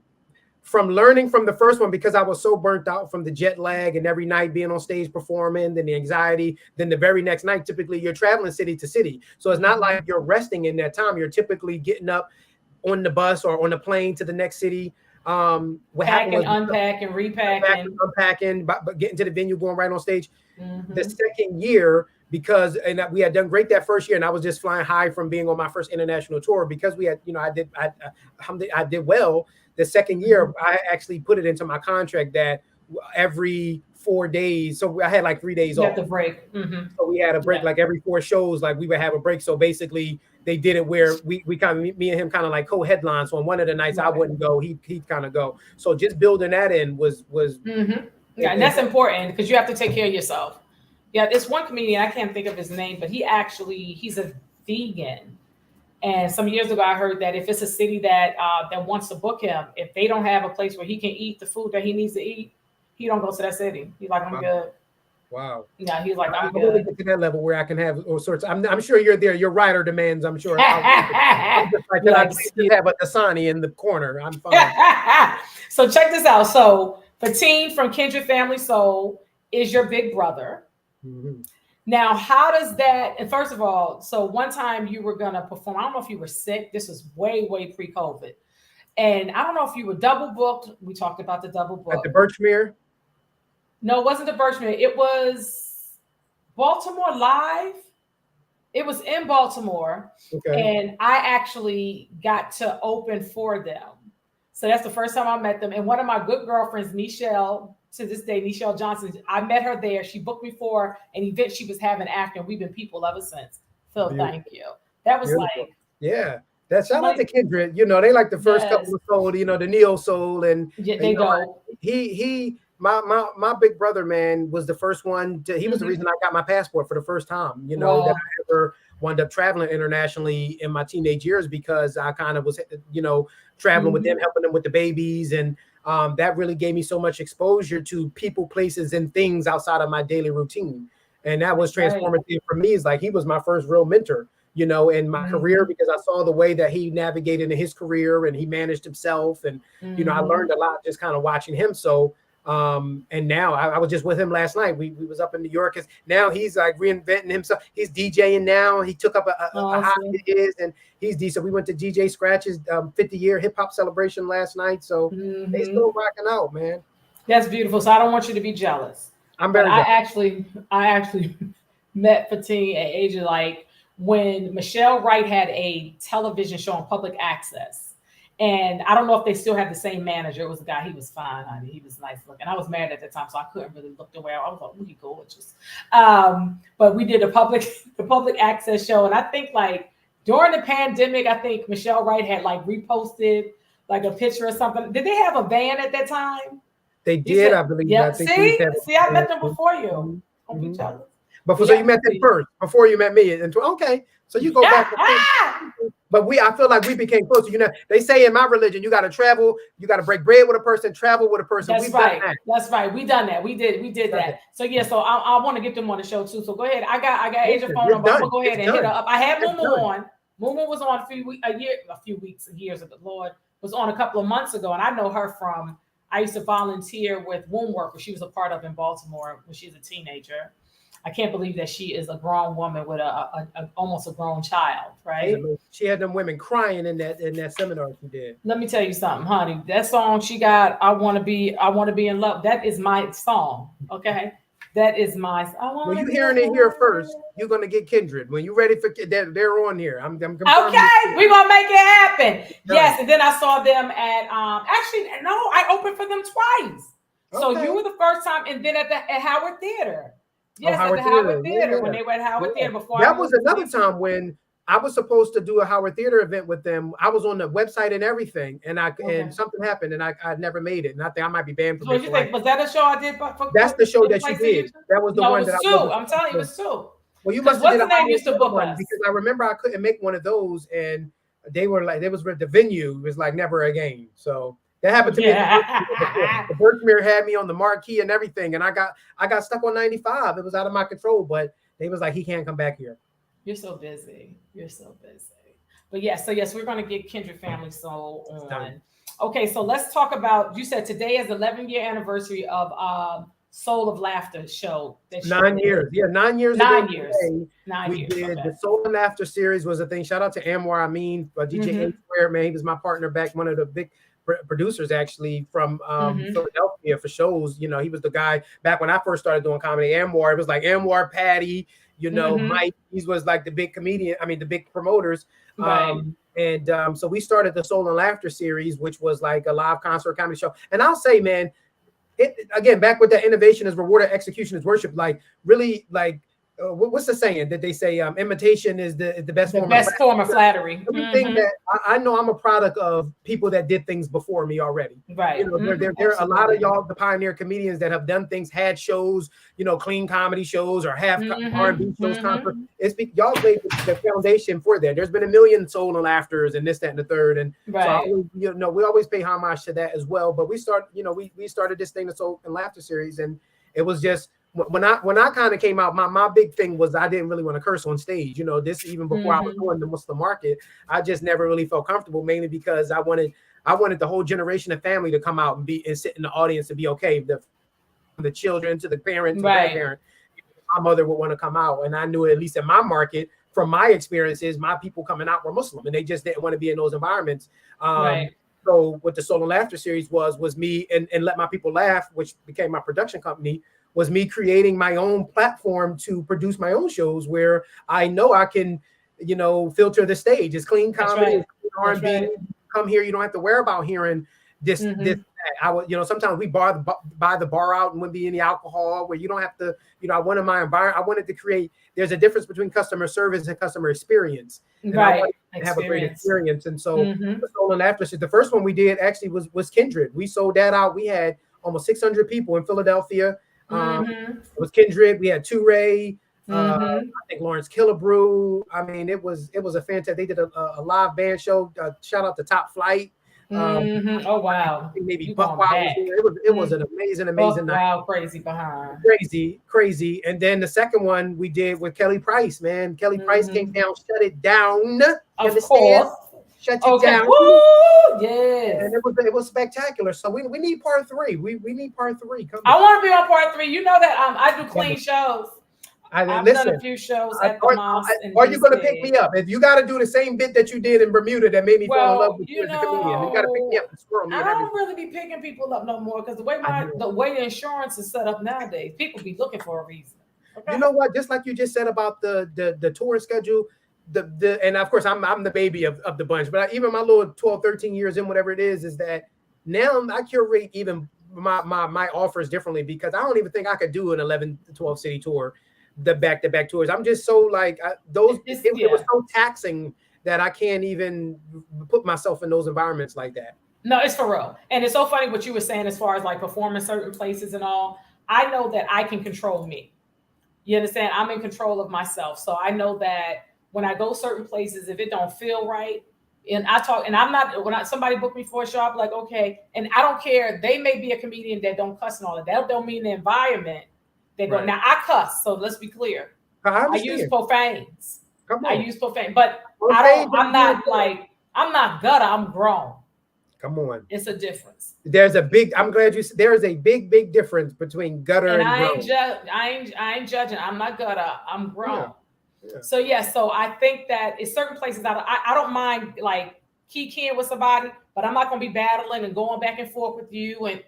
from learning from the first one, because I was so burnt out from the jet lag and every night being on stage performing, then the anxiety, then the very next night, typically you're traveling city to city. So it's not like you're resting in that time. You're typically getting up on the bus or on the plane to the next city. What happened was unpacking, repacking, unpacking, but getting to the venue, going right on stage. The second year, because we had done great that first year, and I was just flying high from being on my first international tour, because we had, you know, I did well. The second year, I actually put it into my contract that every 4 days, so I had like 3 days off. You have to break. So we had a break, like every 4 shows, like we would have a break. So basically, they did it where we kind of, me and him kind of like co-headlines. So on one of the nights I wouldn't go, he'd kind of go. So just building that in was yeah, and that's important, because you have to take care of yourself. Yeah, this one comedian, I can't think of his name, but he's a vegan. And some years ago, I heard that if it's a city that wants to book him, if they don't have a place where he can eat the food that he needs to eat, he don't go to that city. He's like, I'm good. Wow. Yeah, he's like, I'm good. I want to get to that level where I can have all sorts. I'm sure you're there. Your rider demands, I'm sure. I'm just like, I just have a Dasani in the corner. I'm fine. So check this out. So Fatine from Kindred Family Soul is your big brother. Mm-hmm. Now, how does that? And first of all, so one time you were gonna perform. I don't know if you were sick. This was way pre-COVID, and I don't know if you were double booked. We talked about the double At the book. Birchmere? No, it wasn't the Birchmere. It was Baltimore Live. It was in Baltimore, Okay. and I actually got to open for them. So that's the first time I met them. And one of my good girlfriends, Nichelle, to this day, Nichelle Johnson, I met her there. She booked me for an event she was having after, and we've been people ever since. Phil, Beautiful. thank you. That was Beautiful. like, Yeah. That shout out like to Kindred. You know, they like the first yes, couple of soul, you know, the neo soul, and yeah, you they know, go. my big brother, man, was the first one to, he was the Mhm. reason I got my passport for the first time, you know, that Well, I ever wound up traveling internationally in my teenage years, because I kind of was, you know, traveling with them, mhm, helping them with the babies. And that really gave me so much exposure to people, places, and things outside of my daily routine. And that was that's right. transformative for me. It's like he was my first real mentor, you know, in my career, Mhm, because I saw the way that he navigated in his career and he managed himself. And, you know, I mhm. learned a lot just kind of watching him. So, and now I was just with him last night. We was up in New York, because now he's like reinventing himself. He's DJing now. He took up a hobby Awesome. it is, and he's decent. We went to DJ Scratch's 50-year hip hop celebration last night. So they Mhm. still rocking out, man. That's beautiful. So I don't want you to be jealous, I'm but very jealous. I actually met Fatine at age of like when Michelle Wright had a television show on public access. And I don't know if they still have the same manager. It was a guy, he was fine, honey. He was nice looking. I was married at the time, so I couldn't really look the way I was like, oh, he gorgeous. But we did a public the public access show, and I think like during the pandemic, I think Michelle Wright had like reposted like a picture or something. Did they have a van at that time? They You did, said, I believe. I yeah. think they used to See, have. see, I met them before you. Mhm, Don't be mhm. jealous. But But so yeah, you met them first before you met me. And okay, so you go back. But I feel like we became closer. You know, they say in my religion, you got to travel, you got to break bread with a person, travel with a person. that's We've done right. that. That's right. We done that. We did that. So yeah. So I want to get them on the show too. So go ahead. I got Asia Listen, phone it's number. I'm done. gonna go ahead It's and hit her done. up. I had It's Mumu done. on. Mumu was on a few weeks, years ago. Lord was on a couple of months ago, and I know her from. I used to volunteer with Womb Work, which she was a part of in Baltimore when she was a teenager. I can't believe that she is a grown woman with a almost a grown child, She's right? amazing. She had them women crying in that seminar she did. Let me tell you something, honey. That song she got, I wanna be in love. That is my song. Okay. That is my I Well, wanna you be in hearing it here love. first. You're gonna get Kindred when you ready for they're on here. I'm confirming. Okay, we're gonna make it happen. It's Yes, done. and then I saw them at actually no, I opened for them twice. So Okay. you were the first time, and then at Howard Theater. Oh, Yes, at the Howard Howard Theater. Yeah, Theater when yeah. they were at Howard Yeah. Theater before I That was moved to another DC. time when I was supposed to do a Howard Theater event with them. I was on the website and everything, and Okay. something happened, and I never made it. And I think I might be banned So from what it you for life. think? Was that a show I did That's the show in that you place of you? did. That was the No, it one that was I two. wasn't. I'm telling you, it was two. Well, you Because must have what's did the a name Howard used to Theater book one, us? because I remember I couldn't make one of those, and they were like, the venue was like never again. So that happened to me at the Birchmere before. Yeah. The Birchmere had me on the marquee and everything, and I got stuck on 95. It was out of my control, but they was like, he can't come back here. You're so busy. You're so busy. But yes, so yes, we're gonna get Kindred Family Soul It's on. done. Okay, so let's talk about. You said today is the 11-year anniversary of Soul of Laughter show that you 9 years. did. Yeah, 9 years ago 9 years. today, 9 years. did Okay. the Soul and Laughter series was a thing. Shout out to Anwar Amin, DJ A Mm-hmm. Square, man. He was my partner back, one of the big producers actually from Mm-hmm. Philadelphia for shows. You know, he was the guy back when I first started doing comedy. Anwar, it was like Anwar, Patty, Mm-hmm. Mike. These was like the big comedian, I mean, the big promoters. Right. And so we started the Soul and Laughter series, which was like a live concert comedy show. And I'll say, man, it again, back with that innovation is rewarded, execution is worship. Like really, like what's the saying that they say? Imitation is the best The form of best form of flattery. flattery. Everything Mm-hmm. that I know, I'm a product of people that did things before me already. Right. There are a lot of Absolutely. y'all, the pioneer comedians that have done things, had shows, clean comedy shows or half R&B Mm-hmm. shows, concert. Mm-hmm. Y'all laid the foundation for that. There's been a million Soul and Laughters and this, that, and the third. And so I Right. always, we always pay homage to that as well. But we started this thing, the Soul and Laughter series, and it was just when I kind of came out, my big thing was I didn't really want to curse on stage. This even before I was Mm-hmm. doing the Muslim market, I just never really felt comfortable, mainly because I wanted I wanted the whole generation of family to come out and sit in the audience and be okay. The children to the parents, the grandparents, my mother would want to come out. And I knew, at least in my market, from my experiences, my people coming out were Muslim, and they just didn't want to be in those environments. So what the Soul and Laughter series was me, and Let My People Laugh, which became my production company, was me creating my own platform to produce my own shows where I know I can, filter the stage. It's clean comedy, it's clean R&B. Come here, you don't have to worry about hearing this. I would, sometimes we buy the bar out and wouldn't be any alcohol, where you don't have to, I wanted my environment. I wanted to create, there's a difference between customer service and customer experience. And I wanted to have a great experience. And so the Soul and Laughter, the first one we did actually was Kindred. We sold that out. We had almost 600 people in Philadelphia. It was Kindred. We had Touré. I think Lawrence Killebrew. I mean, it was a fantastic. They did a live band show. Shout out to Top Flight. Oh wow! Maybe Buck Wild was there. It was an amazing night. Wow, crazy behind. Crazy. And then the second one we did with Kelly Price. Man, Kelly Price came down, shut it down. Of course. Shut it down. Woo! Yes. And it was spectacular. So we need part 3. We need part 3. I want to be on part 3. You know that I do clean shows. I've done a few shows at the mosque. Are you going to pick me up? If you got to do the same bit that you did in Bermuda that made me fall in love with you as a comedian, you got to pick me up and squirrel me. I don't really be picking people up no more, because the way the insurance is set up nowadays, people be looking for a reason. Okay? You know what? Just like you just said about the tour schedule, and of course I'm the baby of the bunch, but even my little 12, 13 years in, whatever it is that now I curate even my offers differently, because I don't even think I could do an 11 to 12 city tour. The back-to-back tours. I'm just so like it was so taxing that I can't even put myself in those environments like that. No, it's for real. And it's so funny what you were saying as far as like performing certain places and all. I know that I can control me. You understand? I'm in control of myself. So I know that when I go certain places, if it don't feel right, and I'm not, when somebody book me for a show, I'm like, okay. And I don't care. They may be a comedian that don't cuss and all of that. That don't mean the environment. They go, now I cuss, so let's be clear. I use profanes. I use profane, but I'm not gutter, I'm grown. Come on. It's a difference. There is a big difference between gutter and grown. I ain't judging. I'm not gutter, I'm grown. Yeah. So I think that in certain places, I don't mind like keying with somebody, but I'm not gonna be battling and going back and forth with you, and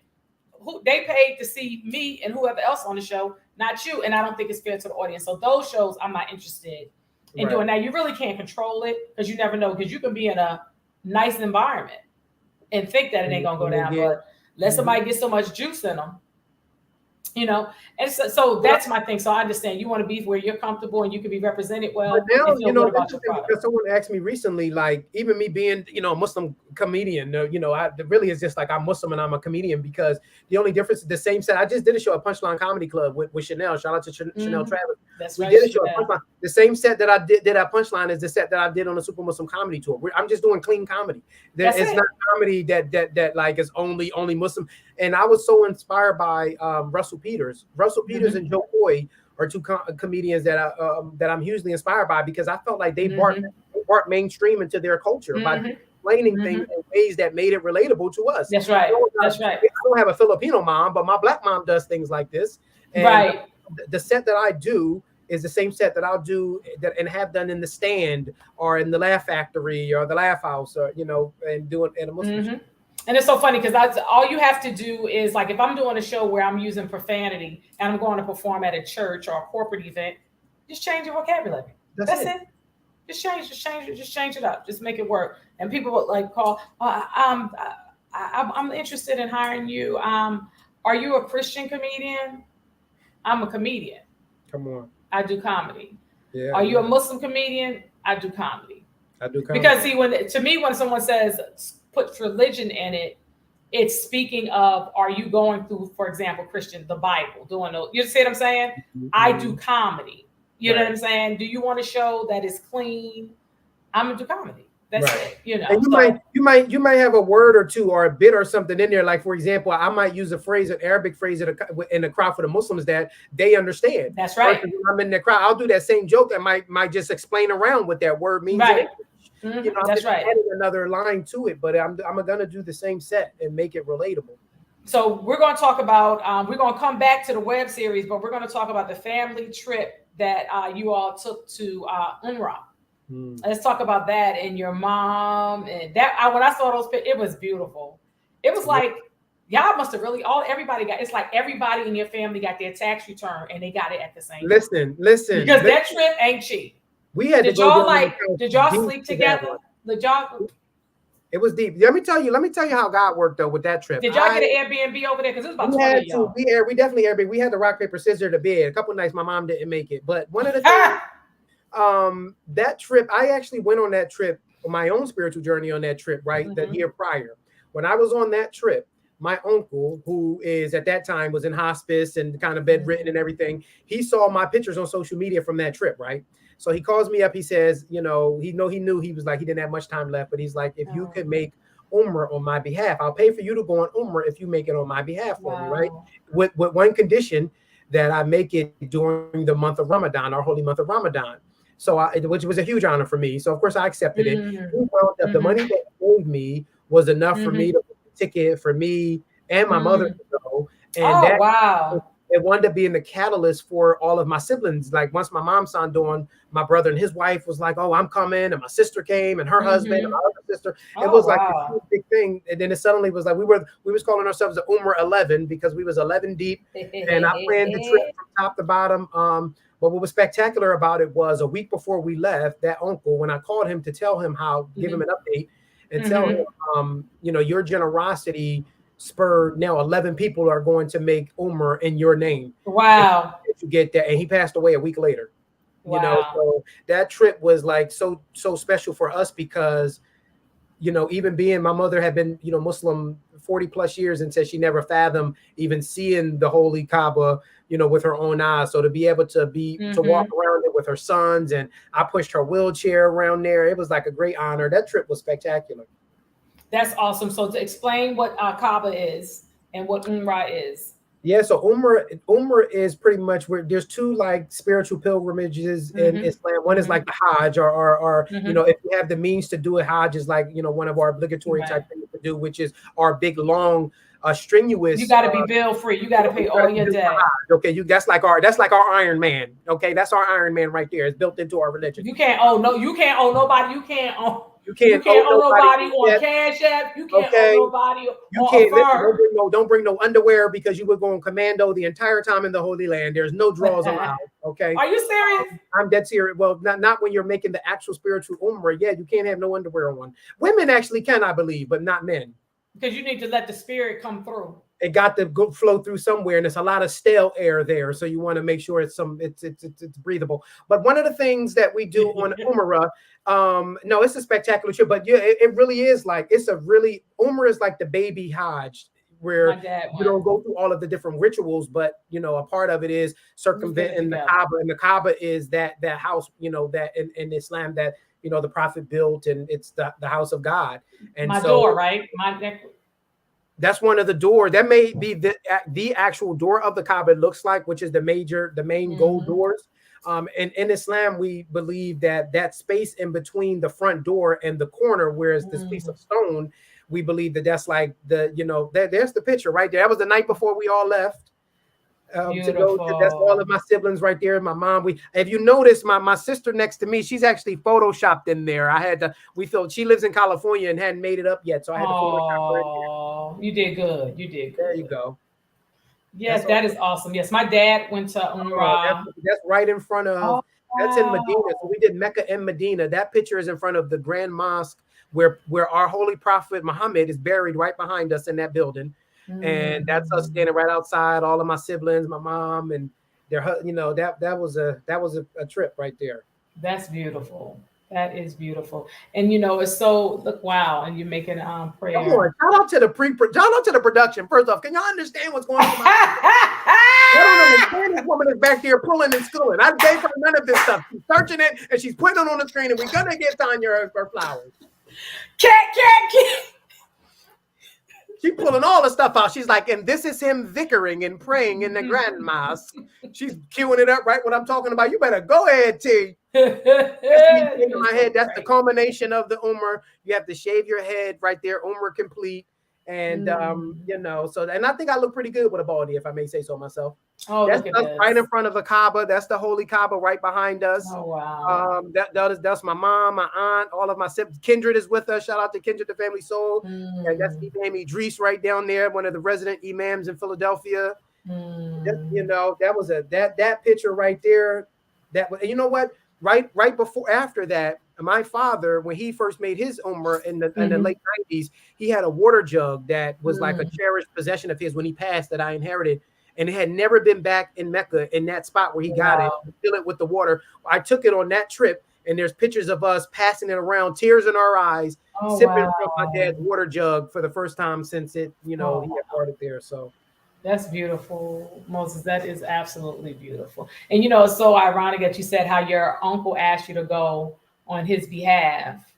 who they paid to see me and whoever else on the show, not you. And I don't think it's fair to the audience. So those shows I'm not interested in doing. Now you really can't control it, because you never know, because you can be in a nice environment and think that it ain't gonna go down, but let somebody get so much juice in them, and so that's my thing. So I understand you want to be where you're comfortable and you can be represented well. But now, because someone asked me recently, like even me being, a Muslim comedian, it really is just like I'm Muslim and I'm a comedian, because the only difference is the same set. I just did a show at Punchline Comedy Club with Chanel. Shout out to Chanel Travis. We did a show at Punchline. The same set that I did at Punchline is the set that I did on the Super Muslim Comedy Tour. I'm just doing clean comedy. It's not comedy that like is only Muslim. And I was so inspired by Russell Peters. Russell Peters and Joe Coy are two comedians that I'm hugely inspired by, because I felt like they brought mainstream into their culture by explaining things in ways that made it relatable to us. That's right. That's right. I don't have a Filipino mom, but my black mom does things like this. And the set that I do is the same set that I'll do and have done in the Stand or in the Laugh Factory or the Laugh House, or and do it in a Muslim show. And it's so funny, because all you have to do is, like, if I'm doing a show where I'm using profanity and I'm going to perform at a church or a corporate event, just change your vocabulary. That's it. Just change it up. Just make it work. And people would like call, I'm interested in hiring you. Are you a Christian comedian? I'm a comedian. Come on. I do comedy. Yeah. Are you a Muslim comedian? I do comedy. I do comedy. Because see, when someone says put religion in it, it's speaking of, are you going through, for example, Christian, the Bible, doing those, you see what I'm saying? I do comedy. You know what I'm saying? Do you want a show that is clean? I'm gonna do comedy. That's it. And you might have a word or two or a bit or something in there. Like, for example, I might use a phrase, an Arabic phrase in the crowd for the Muslims that they understand. That's right. When I'm in the crowd, I'll do that same joke that might just explain around what that word means. Right. You know, I'm That's just right. adding another line to it, but I'm gonna do the same set and make it relatable. So we're going to talk about, we're going to come back to the web series, but we're going to talk about the family trip that you all took to UNRWA. Let's talk about that and your mom and that. When I saw those pictures, it was beautiful. It was like y'all must have really everybody got. It's like everybody in your family got their tax return and they got it at the same time. Listen, Because that trip ain't cheap. we had Did to go y'all down did y'all deep sleep to that together? one. Did y'all? It was deep. Let me tell you how God worked though with that trip. Did y'all get an Airbnb over there? Because it was about We 20 had of y'all. we definitely Airbnb. We had the rock paper scissors to bed. A couple of nights my mom didn't make it, but one of the things, that trip, I actually went on that trip on my own spiritual journey on that trip, right? The year prior. When I was on that trip, my uncle, who is at that time was in hospice and kind of bedridden and everything, he saw my pictures on social media from that trip, right? So he calls me up. He says, you know, he knew he was like, he didn't have much time left, but he's like, if you could make Umrah on my behalf, I'll pay for you to go on Umrah if you make it on my behalf for me, right? With one condition, that I make it during the month of Ramadan, our holy month of Ramadan. So which was a huge honor for me. So of course I accepted it. The money that he gave me was enough for me to book the ticket for me and my mother to go. And it wound up being the catalyst for all of my siblings. Like once my mom signed on, my brother and his wife was like, "Oh, I'm coming," and my sister came, and her husband, and my other sister. It was like a huge big thing. And then it suddenly was like we was calling ourselves the Umrah 11 because we was 11 deep, and I planned the trip from top to bottom. But what was spectacular about it was a week before we left, that uncle, when I called him to tell him give him an update and tell him, you know, your generosity spurred now 11 people are going to make Umrah in your name. Wow. If you get that. And he passed away a week later. You know, so that trip was like so special for us because, you know, even being my mother had been, you know, Muslim 40 plus years and said she never fathomed even seeing the holy Kaaba, you know, with her own eyes. So to be able to to walk around it with her sons, and I pushed her wheelchair around there. It was like a great honor. That trip was spectacular. That's awesome. So to explain what Kaaba is and what Umrah is. Yeah, so Umrah is pretty much where there's two like spiritual pilgrimages in Islam. One is like the Hajj, or you know, if you have the means to do a Hajj, is like, you know, one of our obligatory type things to do, which is our big long strenuous. You got to be bill free. You got to pay all your debt. Okay, that's like our Iron Man. Okay, that's our Iron Man right there. It's built into our religion. You can't owe nobody. You can't owe nobody on Cash App. You can't owe nobody on don't bring no underwear because you were going commando the entire time in the Holy Land. There's no draws allowed. Okay. Are you serious? I'm dead serious. Well, not when you're making the actual spiritual Umrah. Yeah, you can't have no underwear on. Women actually can, I believe, but not men. Because you need to let the spirit come through. It got to flow through somewhere, and there's a lot of stale air there, so you want to make sure it's breathable. But one of the things that we do on Umrah, no, it's a spectacular trip, but yeah, it really is like Umrah is like the baby Hajj, where you don't go through all of the different rituals, but you know, a part of it is circumventing the Kaaba, and the Kaaba is that house, you know, that in Islam that, you know, the Prophet built, and it's the house of God. And door, right? That's one of the doors. That may be the actual door of the Kaaba, it looks like, which is the main gold doors. And in Islam, we believe that space in between the front door and the corner, whereas this piece of stone, we believe that's like there's the picture right there. That was the night before we all left. To go. That's all of my siblings right there. My mom. If you notice, my sister next to me, she's actually photoshopped in there. She lives in California and hadn't made it up yet, so I had to photoshop her in there. You did good. There you go. Yes, that is awesome. Yes, my dad went to Umrah. That's right in front of. That's in Medina. So we did Mecca and Medina. That picture is in front of the Grand Mosque, where our Holy Prophet Muhammad is buried right behind us in that building. And that's us standing right outside, all of my siblings, my mom, and their, you know, that was a trip right there. That's beautiful. That is beautiful. And you know, it's so wow. And you're making prayer. Come on, shout out to the production. First off, can y'all understand what's going on? I don't understand. This woman is back there pulling and schooling. I gave her none of this stuff. She's searching it and she's putting it on the screen, and we're gonna get Tanya her flowers. Cat. She's pulling all the stuff out. She's like, and this is him vicaring and praying in the Grand Mosque. She's queuing it up, right? What I'm talking about. You better go ahead, T. That's me shaving You're my so head. That's the great. culmination of the Umrah. You have to shave your head right there, Umrah complete. And Mm. you know, so and I think I look pretty good with a baldy, if I may say so myself. Oh, That's look at us right in this. front of the Kaaba. That's the holy Kaaba right behind us. Oh, wow. That's my mom, my aunt, all of my siblings. Kindred is with us. Shout out to Kindred, the family soul. And that's Mm. Imam Idris right down there, one of the resident imams in Philadelphia. You Mm. know, that was that picture right there. That was, you know what? Right before after that, my father, when he first made his Umrah in the Mhm. late 90s, he had a water jug that was like a Mm. cherished possession of his when he passed that I inherited. And it had never been back in Mecca in that spot where he got it, Wow. to fill it with the water. I took it on that trip, and there's pictures of us passing it around, tears in our eyes, Oh, sipping from my wow. dad's water jug for the first time since it, you know, he Oh, had brought it there. So that's beautiful, Moses. That is absolutely beautiful. And you know, it's so ironic that you said how your uncle asked you to go on his behalf.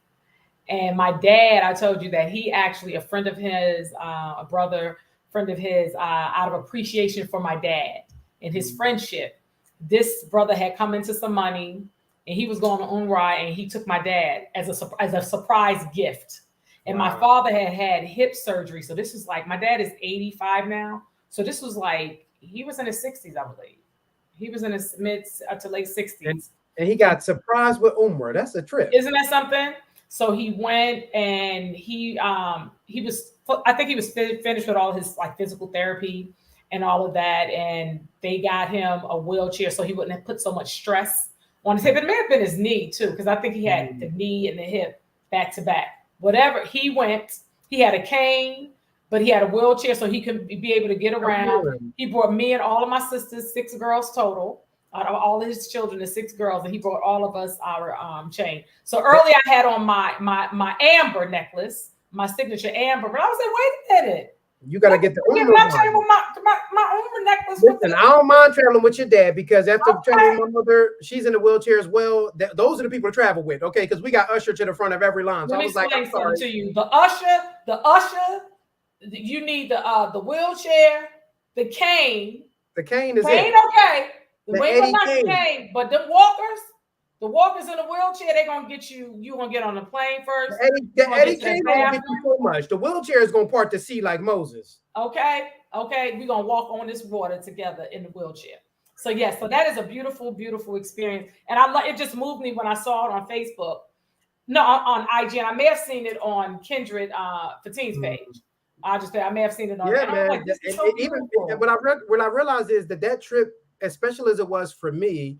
And my dad, I told you that he actually, a friend of his, a brother, friend of his, out of appreciation for my dad and his friendship, this brother had come into some money and he was going to Umrah and he took my dad as a surprise gift. And my wow. father had had hip surgery. So this was like, my dad is 85 now. So this was like, he was in his 60s, I believe. He was in his mid to late And 60s. and he So got surprised with Umrah. That's a trip. isn't that something? So he went and he was, I think he was finished with all his like physical therapy and all of that, and they got him a wheelchair so he wouldn't have put so much stress on his hip. It may have been his knee too, because I think he had the Mm. knee and the hip back to back. Whatever he went, he had a cane, but he had a wheelchair so he could be able to get Come around. on. He brought me and all of my sisters, 6 girls total, out of all of his children, the 6 girls, and he brought all of us our chain. So That, early I had on my amber necklace, my signature amber, but I was like, wait a minute. you got to Let me get the get Umrah my chain one. with my amber necklace with Listen, it. I don't mind traveling with your dad because after traveling Okay. with my mother, she's in a wheelchair as well. Those are the people to travel with, okay? Because we got usher to the front of every line. So Let I me was like, I'm explain something sorry. to you. The usher, you need the wheelchair, the cane. The cane is Cane, it. okay. The We ain't gonna Eddie knock the cane. cane, but the walkers in the wheelchair, they gonna get you. You gonna get on the plane The first. Eddie, You the gonna Eddie get to the cane don't get you bathroom. so much. The wheelchair is going to part the sea like Moses. Okay, okay. We're gonna walk on this water together in the wheelchair. So yes, so that is a beautiful, beautiful experience, and it just moved me when I saw it on Facebook. No, on IG, and I may have seen it on Kindred Fateen's Mm. page. I may have seen it on there, Yeah, and I was man. like, this is And so even beautiful. what I realized is that trip, as special as it was for me,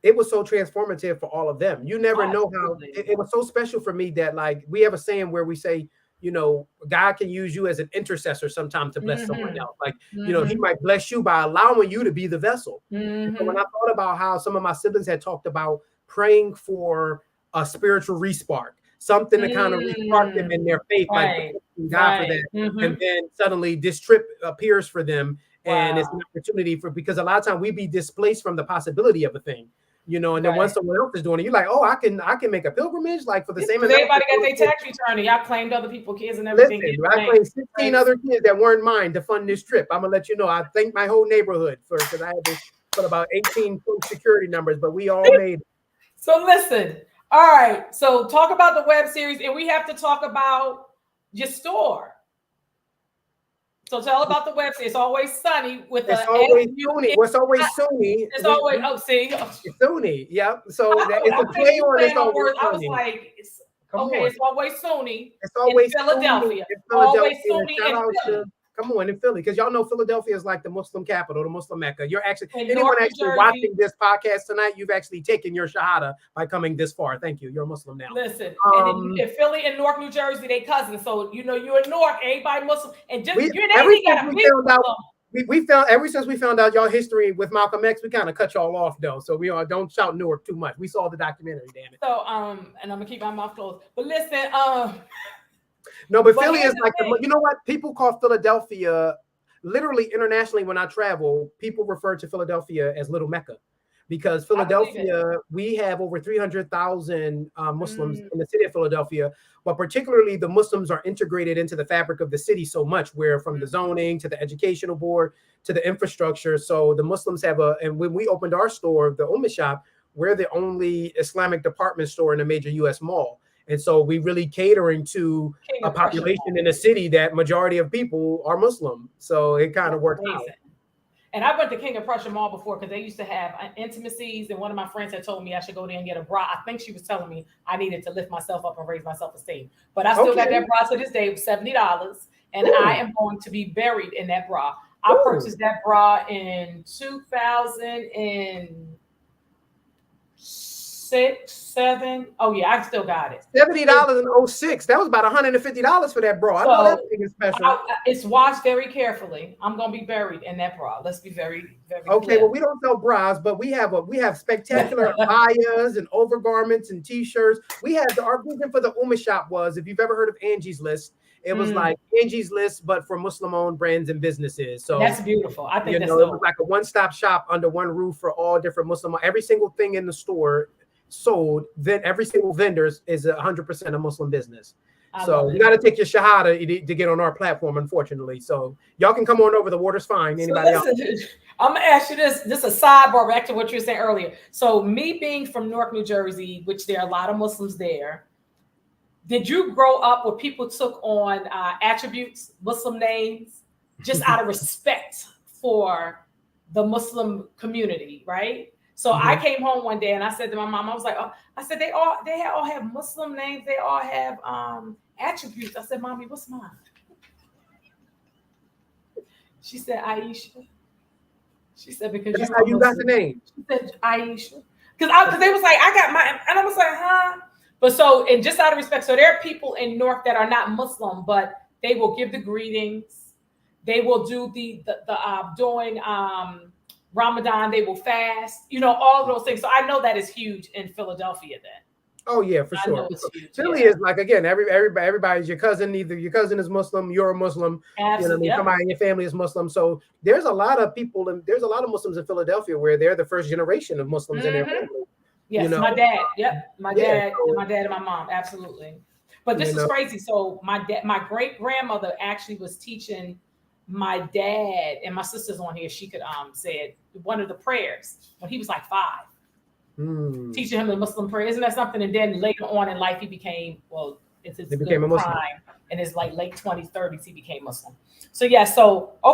it was so transformative for all of them. You never Oh, know how absolutely. it was so special for me that like we have a saying where we say, you know, God can use you as an intercessor sometimes to bless someone Mm-hmm. else. Like, you know, he Mm-hmm. might bless you by allowing you to be the vessel. And so when I Mm-hmm. thought about how some of my siblings had talked about praying for a spiritual respark, something to kind of respark them in Mm. their faith, like Right. thanking God for Right. that. And Mm-hmm. then suddenly this trip appears for them. And it's an Wow. opportunity for because a lot of times we be displaced from the possibility of a thing, you know, and then once Right. someone else is doing it, you're like, oh, I can make a pilgrimage like for the same Because amount. everybody got their tax return, and y'all claimed other people's kids and everything. Listen, Get I claimed. claimed 16 Crazy. other kids that weren't mine to fund this trip. I'm gonna let you know. I thank my whole neighborhood for because I had to put about 18 social security numbers, but we all made it. So listen. All right. So talk about the web series, and we have to talk about your store. So tell about the web series. It's always sunny with It's a always Sunni. SUNI. What's always Sunni? It's We always see. it's Sunni. Yep. So that it's I a think play you on it's playing on always words. I was sunny. like, Come okay, on. it's always Sunni It's in always Sunni Philadelphia. in Always Philadelphia. Sunni Shout in out to Philly. come on in Philly because y'all know Philadelphia is like the Muslim capital, the Muslim Mecca. You're actually In anyone North New actually Jersey. watching this podcast tonight, you've actually taken your shahada by coming this far. Thank you. You're a Muslim now. Listen, and in Philly and Newark, New Jersey, they cousins. So you know you're in Newark, everybody Muslim, and just we you ever ain't since got to we be found out Muslim. we found ever since we found out y'all history with Malcolm X, we kind of cut y'all off though. So we don't shout Newark too much. We saw the documentary, damn it. So and I'm gonna keep my mouth closed. But listen, No, but but Philly here's is the like thing. you know what people call Philadelphia. Literally internationally, when I travel, people refer to Philadelphia as Little Mecca, because I believe it. Philadelphia we have over 300,000 Muslims Mm, in the city of Philadelphia, but particularly the Muslims are integrated into the fabric of the city so much, where from the zoning to the educational board to the infrastructure. So the Muslims have and when we opened our store, the Ummah shop, we're the only Islamic department store in a major U.S. mall. And so we really catering to King a of Prussia population Mall. in a city that majority of people are Muslim. So it kind of That's works out. amazing. And I went to King of Prussia Mall before because they used to have intimacies. And one of my friends had told me I should go there and get a bra. I think she was telling me I needed to lift myself up and raise my self-esteem. But I still got that bra to this day. It was $70. And Ooh. I am going to be buried in that bra. I Ooh. purchased that bra in 2006, 7. Oh, yeah, I still got it. $70 in 06. That was about $150 for that bra. I know that thing is special. It's washed very carefully. I'm gonna be buried in that bra. Let's be very, very okay. clear. Well, we don't sell bras, but we have spectacular abayas and overgarments and t-shirts. We had our vision for the shop was, if you've ever heard of Angie's List, it was like Angie's List, but for Muslim-owned brands and businesses. So that's beautiful. I think it was like a one-stop shop under one roof for all different Muslim. Every single thing in the store sold, then every single vendor is 100% a Muslim business. So you got to take your shahada to get on our platform, unfortunately. So y'all can come on over. The water's fine. Anybody else? I'm gonna ask you this a sidebar back to what you were saying earlier. So me being from Newark, New Jersey, which there are a lot of Muslims there, did you grow up where people took on attributes, Muslim names, just out of respect for the Muslim community, right? So I came home one day and I said to my mom, I was like, oh, I said, they all have Muslim names. They all have attributes. I said, Mommy, what's mine? She said, Aisha. She said, because that's how you got the name. She said, Aisha. Because they was like, I got mine. And I was like, huh? But so, and just out of respect, so there are people in North that are not Muslim, but they will give the greetings. They will do the during Ramadan, they will fast, all of those things. So I know that is huge in Philadelphia then. Oh yeah, for sure. Philly is like, again, everybody's your cousin. Either your cousin is Muslim, you're a Muslim. Absolutely. Somebody in your family is Muslim. So there's a lot of people, and there's a lot of Muslims in Philadelphia where they're the first generation of Muslims in their family. Yes, my dad. Yep, my dad and my mom. Absolutely. But this is crazy. So my great grandmother actually was teaching my dad, and my sister's on here. She could said one of the prayers when he was like 5. Teaching him the Muslim prayer. Isn't that something? And then later on in life, he became, he became a Muslim. In his like late 20s, 30s, he became Muslim. So yeah, so the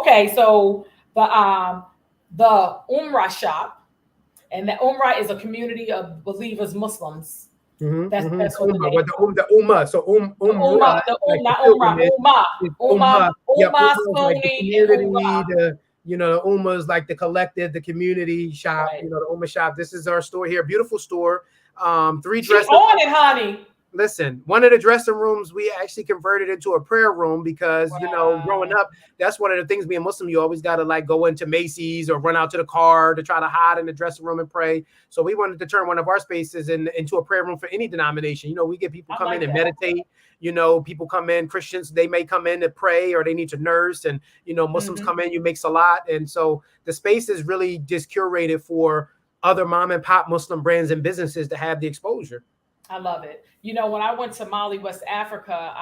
Umrah shop, and the Umrah is a community of believers, Muslims. That's what the Ummah. So Ummah, the Ummah is like the collective, the community shop, the Ummah shop. This is our store here. Beautiful store. 3 dressing rooms. On it, honey. Listen, one of the dressing rooms we actually converted into a prayer room because, growing up, that's one of the things being Muslim, you always got to like go into Macy's or run out to the car to try to hide in the dressing room and pray. So we wanted to turn one of our spaces into a prayer room for any denomination. We get people come in and meditate. People come in, Christians, they may come in to pray or they need to nurse, and, Muslims come in, you make salat. And so the space is really just curated for other mom and pop Muslim brands and businesses to have the exposure. I love it. When I went to Mali, West Africa,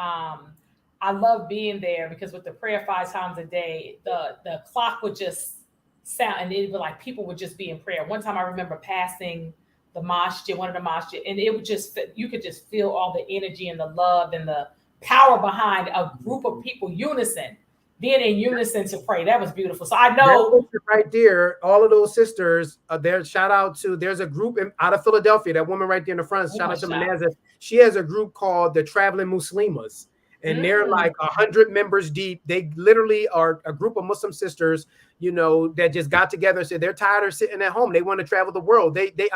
I love being there because with the prayer 5 times a day, the clock would just sound, and it would like people would just be in prayer. One time I remember passing the masjid, one of the masjid, and it would you could just feel all the energy and the love and the power behind a group of people being in unison to pray. That was beautiful. So I know right there, all of those sisters there. Shout out to, there's a group out of Philadelphia, that woman right there in the front. Shout out to Manazah. She has a group called the Traveling Muslimas, and they're like 100 members deep. They literally are a group of Muslim sisters, that just got together and said they're tired of sitting at home. They want to travel the world. They've been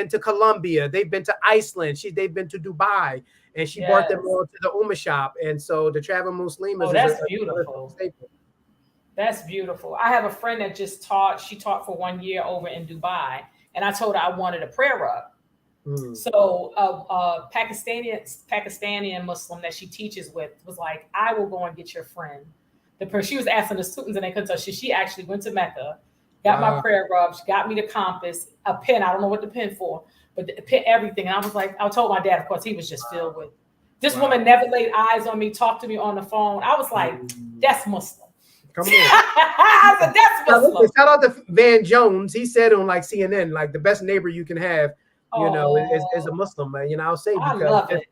to Colombia, they've been to Iceland, they've been to Dubai. And she brought them all to the Ummah shop. And so the Travel Muslims that's beautiful. That's beautiful. I have a friend that just taught. She taught for 1 year over in Dubai. And I told her I wanted a prayer rug. So a Pakistani Muslim that she teaches with was like, I will go and get your friend. She was asking the students and they couldn't touch. She actually went to Mecca, got my prayer rug. She got me the compass, a pen. I don't know what the pen for. But everything. And I was like, I told my dad, of course, he was just filled with. This woman never laid eyes on me, talked to me on the phone. I was like, that's Muslim. Come on. That's Now, listen, Muslim. shout out to Van Jones. He said on like CNN, like the best neighbor you can have, is a Oh, Muslim. I'll say I because love it.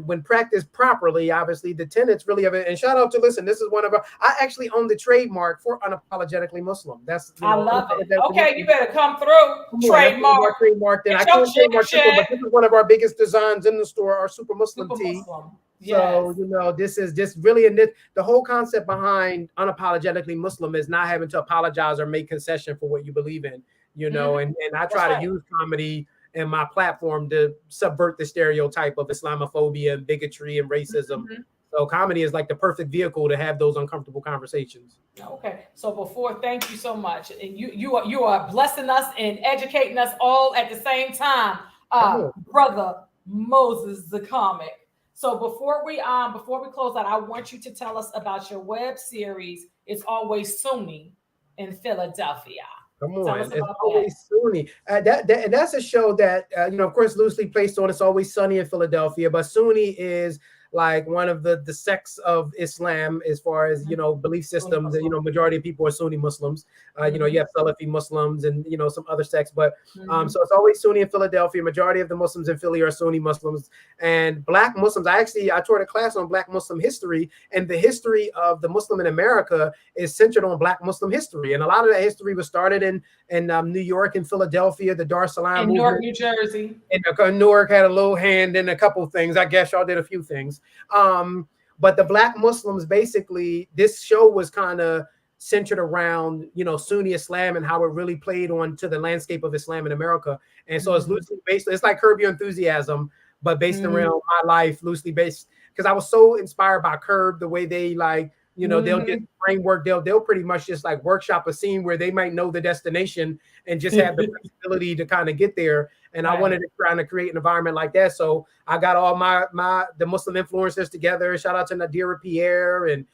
when practiced properly, obviously the tenets really of it. And shout out to listen, this is one of our. I actually own the trademark for unapologetically Muslim. That's I love it. unapologetically Okay, you Muslim. better come through. Come on, that's one of our Trademark. trademarked. And Get I your can't chicken trademark this one, but shit. this is one of our biggest designs in the store. Our super Muslim Super tee. Muslim. So, Yes. this is just really the whole concept behind unapologetically Muslim is not having to apologize or make concession for what you believe in, and I That's try to right. use comedy and my platform to subvert the stereotype of Islamophobia and bigotry and racism. Mhm. So comedy is like the perfect vehicle to have those uncomfortable conversations. Okay. So thank you so much. And you are blessing us and educating us all at the same time. Come on. Brother Moses the comic. So before we close out, I want you to tell us about your web series. It's Always Sunni in Philadelphia. Come Tell on, us it's about that. always Sunni. That's a show that of course, loosely placed on. It's Always Sunny in Philadelphia, but Sunni is like one of the sects of Islam as far as belief Sunni systems. And Muslim. majority of people are Sunni Muslims. You Mhm. have Salafi Muslims and some other sects, but Mhm. so it's Always Sunni in Philadelphia. Majority of the Muslims in Philly are Sunni Muslims and Black Muslims. I taught a class on Black Muslim history, and the history of the Muslim in America is centered on Black Muslim history, and a lot of that history was started in New York and Philadelphia, the Dar es Salaam In Newark, movement. New Jersey. And Newark had a little hand in a couple things. I guess y'all did a few things. But the Black Muslims, basically, this show was kind of centered around, Sunni Islam and how it really played on to the landscape of Islam in America. And so it's Mhm. loosely based, it's like Curb Your Enthusiasm, but based Mhm. around my life, loosely based, because I was so inspired by Curb, the way they they'll get Mhm. framework, they'll pretty much just like workshop a scene where they might know the destination and just have the flexibility to kind of get there. And I wanted Right. to try to create an environment like that. So I got all the Muslim influencers together. Shout out to Nadira Pierre and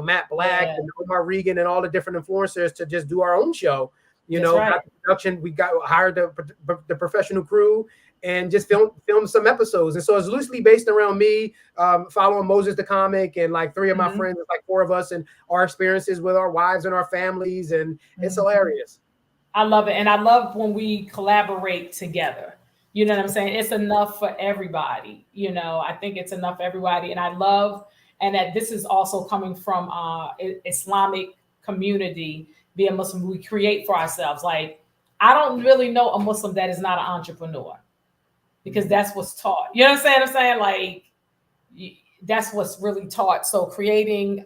Matt Black Yeah, and Omar Regan and all the different influencers to just do our own show. that's right. Got the production, we got hired the professional crew and just film some episodes. And so it's loosely based around me following Moses the comic and like three of my Mhm. friends, like four of us, and our experiences with our wives and our families. And it's Mhm. hilarious. I love it. And I love when we collaborate together. You know what I'm saying? It's enough for everybody. I think it's enough for everybody. And I love, and that this is also coming from Islamic community, being Muslim, we create for ourselves. Like, I don't really know a Muslim that is not an entrepreneur because that's what's taught. You know what I'm saying? Like, that's what's really taught. So creating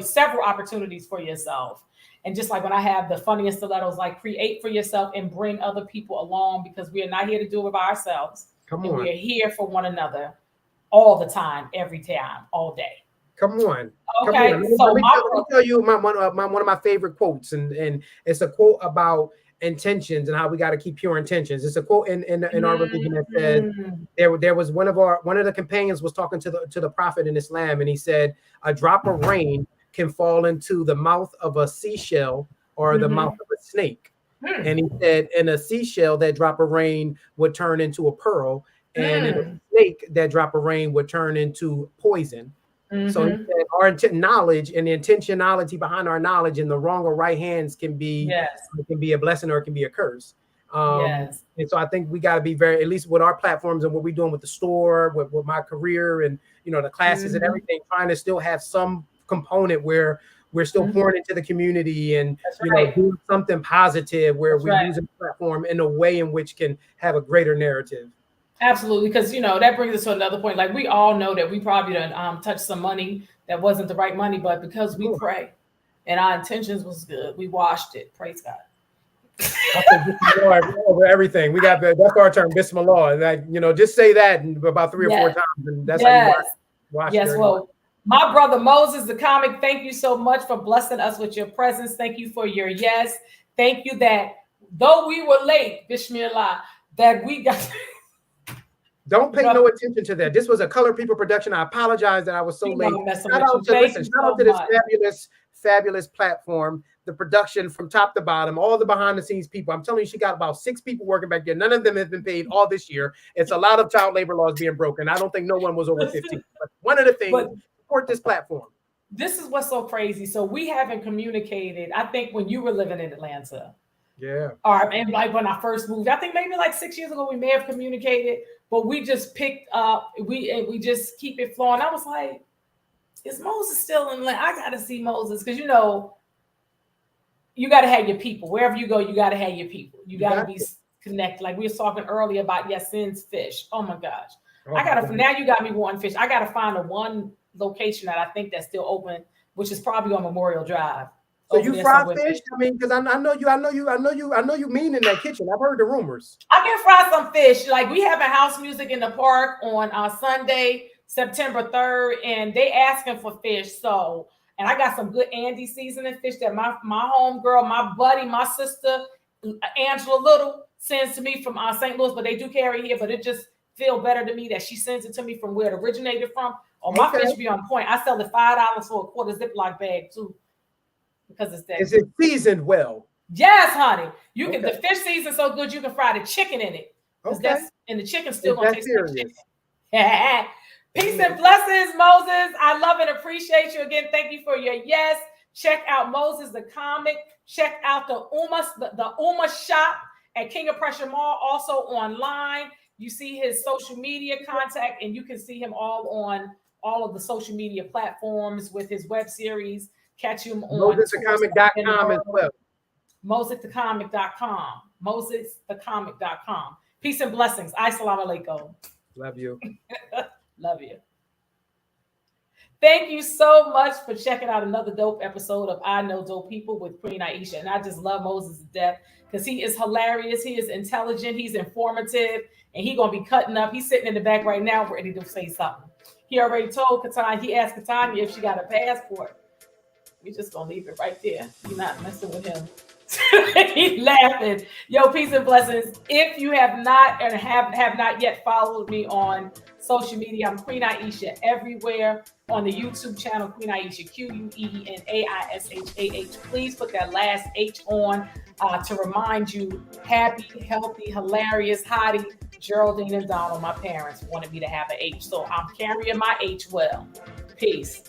several opportunities for yourself. And just like when I have the funniest stilettos, like create for yourself and bring other people along because we are not here to do it by ourselves. Come And we on. are here for one another all the time, every time, all day. Come on. Come on. Okay. Let So me my tell you one of my favorite quotes, and it's a quote about intentions and how we got to keep pure intentions. It's a quote in our religion that says mm, there was one of the companions was talking to the prophet in Islam, and he said a drop of rain can fall into the mouth of a seashell or the mouth of a snake. And he said in a seashell, that drop of rain would turn into a pearl, and in a snake, that drop of rain would turn into poison. So he said our knowledge and the intentionality behind our knowledge in the wrong or right hands can be yes, a blessing or it can be a curse. yes. And so I think we got to be very, at least with our platforms and what we're doing with the store, with my career and the classes and everything, trying to still have some component where we're still pouring into the community and That's right. doing something positive where That's we're right. using the platform in a way in which can have a greater narrative. Absolutely, because that brings us to another point. Like we all know that we probably done touched some money that wasn't the right money, but because we pray and our intentions was good, we washed it. Praise God. I say Bismillah over everything. We got that's our term, Bismillah. Like just say that about 3 or 4 Yes, times, and that's how you yes, wash yes. dirty. Well, my brother Moses, the comic, thank you so much for blessing us with your presence. Thank you for your yes. Thank you that though we were late, Bismillah, that we got. Don't pay no attention to that. This was a Color People production. I apologize that I was so late. Messing Shout with you. out to Thank listen. you Shout out so to this much. fabulous platform. The production from top to bottom, all the behind the scenes people. I'm telling you, she got about 6 people working back there. None of them have been paid all this year. It's a lot of child labor laws being broken. I don't think no one was over 15. But one of the things, support this platform. this is what's so crazy. So we haven't communicated. I think when you were living in Atlanta, Yeah. or and like when I first moved, I think maybe like 6 years ago we may have communicated, but we just picked up. We just keep it flowing. I was like, is Moses still in? I gotta see Moses because you got to have your people. Wherever you go, you got to have your people. You got to be connected. Like we were talking earlier about Yasin's fish. Oh my gosh. Oh I my got to, God. now you got me wanting fish. I got to find the one location that I think that's still open, which is probably on Memorial Drive. So over you there fry somewhere. fish? I mean, because I know you mean in that kitchen. I've heard the rumors. I can fry some fish. Like we having house music in the park on Sunday, September 3rd, and they asking for fish. So, and I got some good Andy seasoning fish that my homegirl, my buddy, my sister, Angela Little sends to me from St. Louis, but they do carry here. But it just feel better to me that she sends it to me from where it originated from. Oh, my fish be on point. I sell it $5 for a quarter Ziploc bag too, because it's that. Is it seasoned well? Yes, honey. You can. The fish season's so good you can fry the chicken in it. Okay. And the chicken's still gonna taste like chicken. Yeah. Peace and blessings, Moses. I love and appreciate you again. Thank you for your yes. Check out Moses the comic. Check out the Uma shop at King of Prussia Mall, also online. You see his social media contact, and you can see him all on all of the social media platforms with his web series. Catch him on MosesTheComic.com as well. MosesTheComic.com. MosesTheComic.com. Peace and blessings. Assalamu alaikum. Love you. Love you. Thank you so much for checking out another dope episode of I Know Dope People with Queen Aishah. And I just love Moses to death because he is hilarious. He is intelligent. He's informative. And he's going to be cutting up. He's sitting in the back right now ready to say something. He already told Katanya, he asked Katanya if she got a passport. We're just going to leave it right there. You're not messing with him. He's laughing. Yo, peace and blessings. If you have not and have not yet followed me on social media, I'm Queen Aishah everywhere on the YouTube channel, Queen Aishah, QueenAishah. Please put that last H on to remind you, happy, healthy, hilarious, hottie, Geraldine and Donald, my parents wanted me to have an H. So I'm carrying my H well. Peace.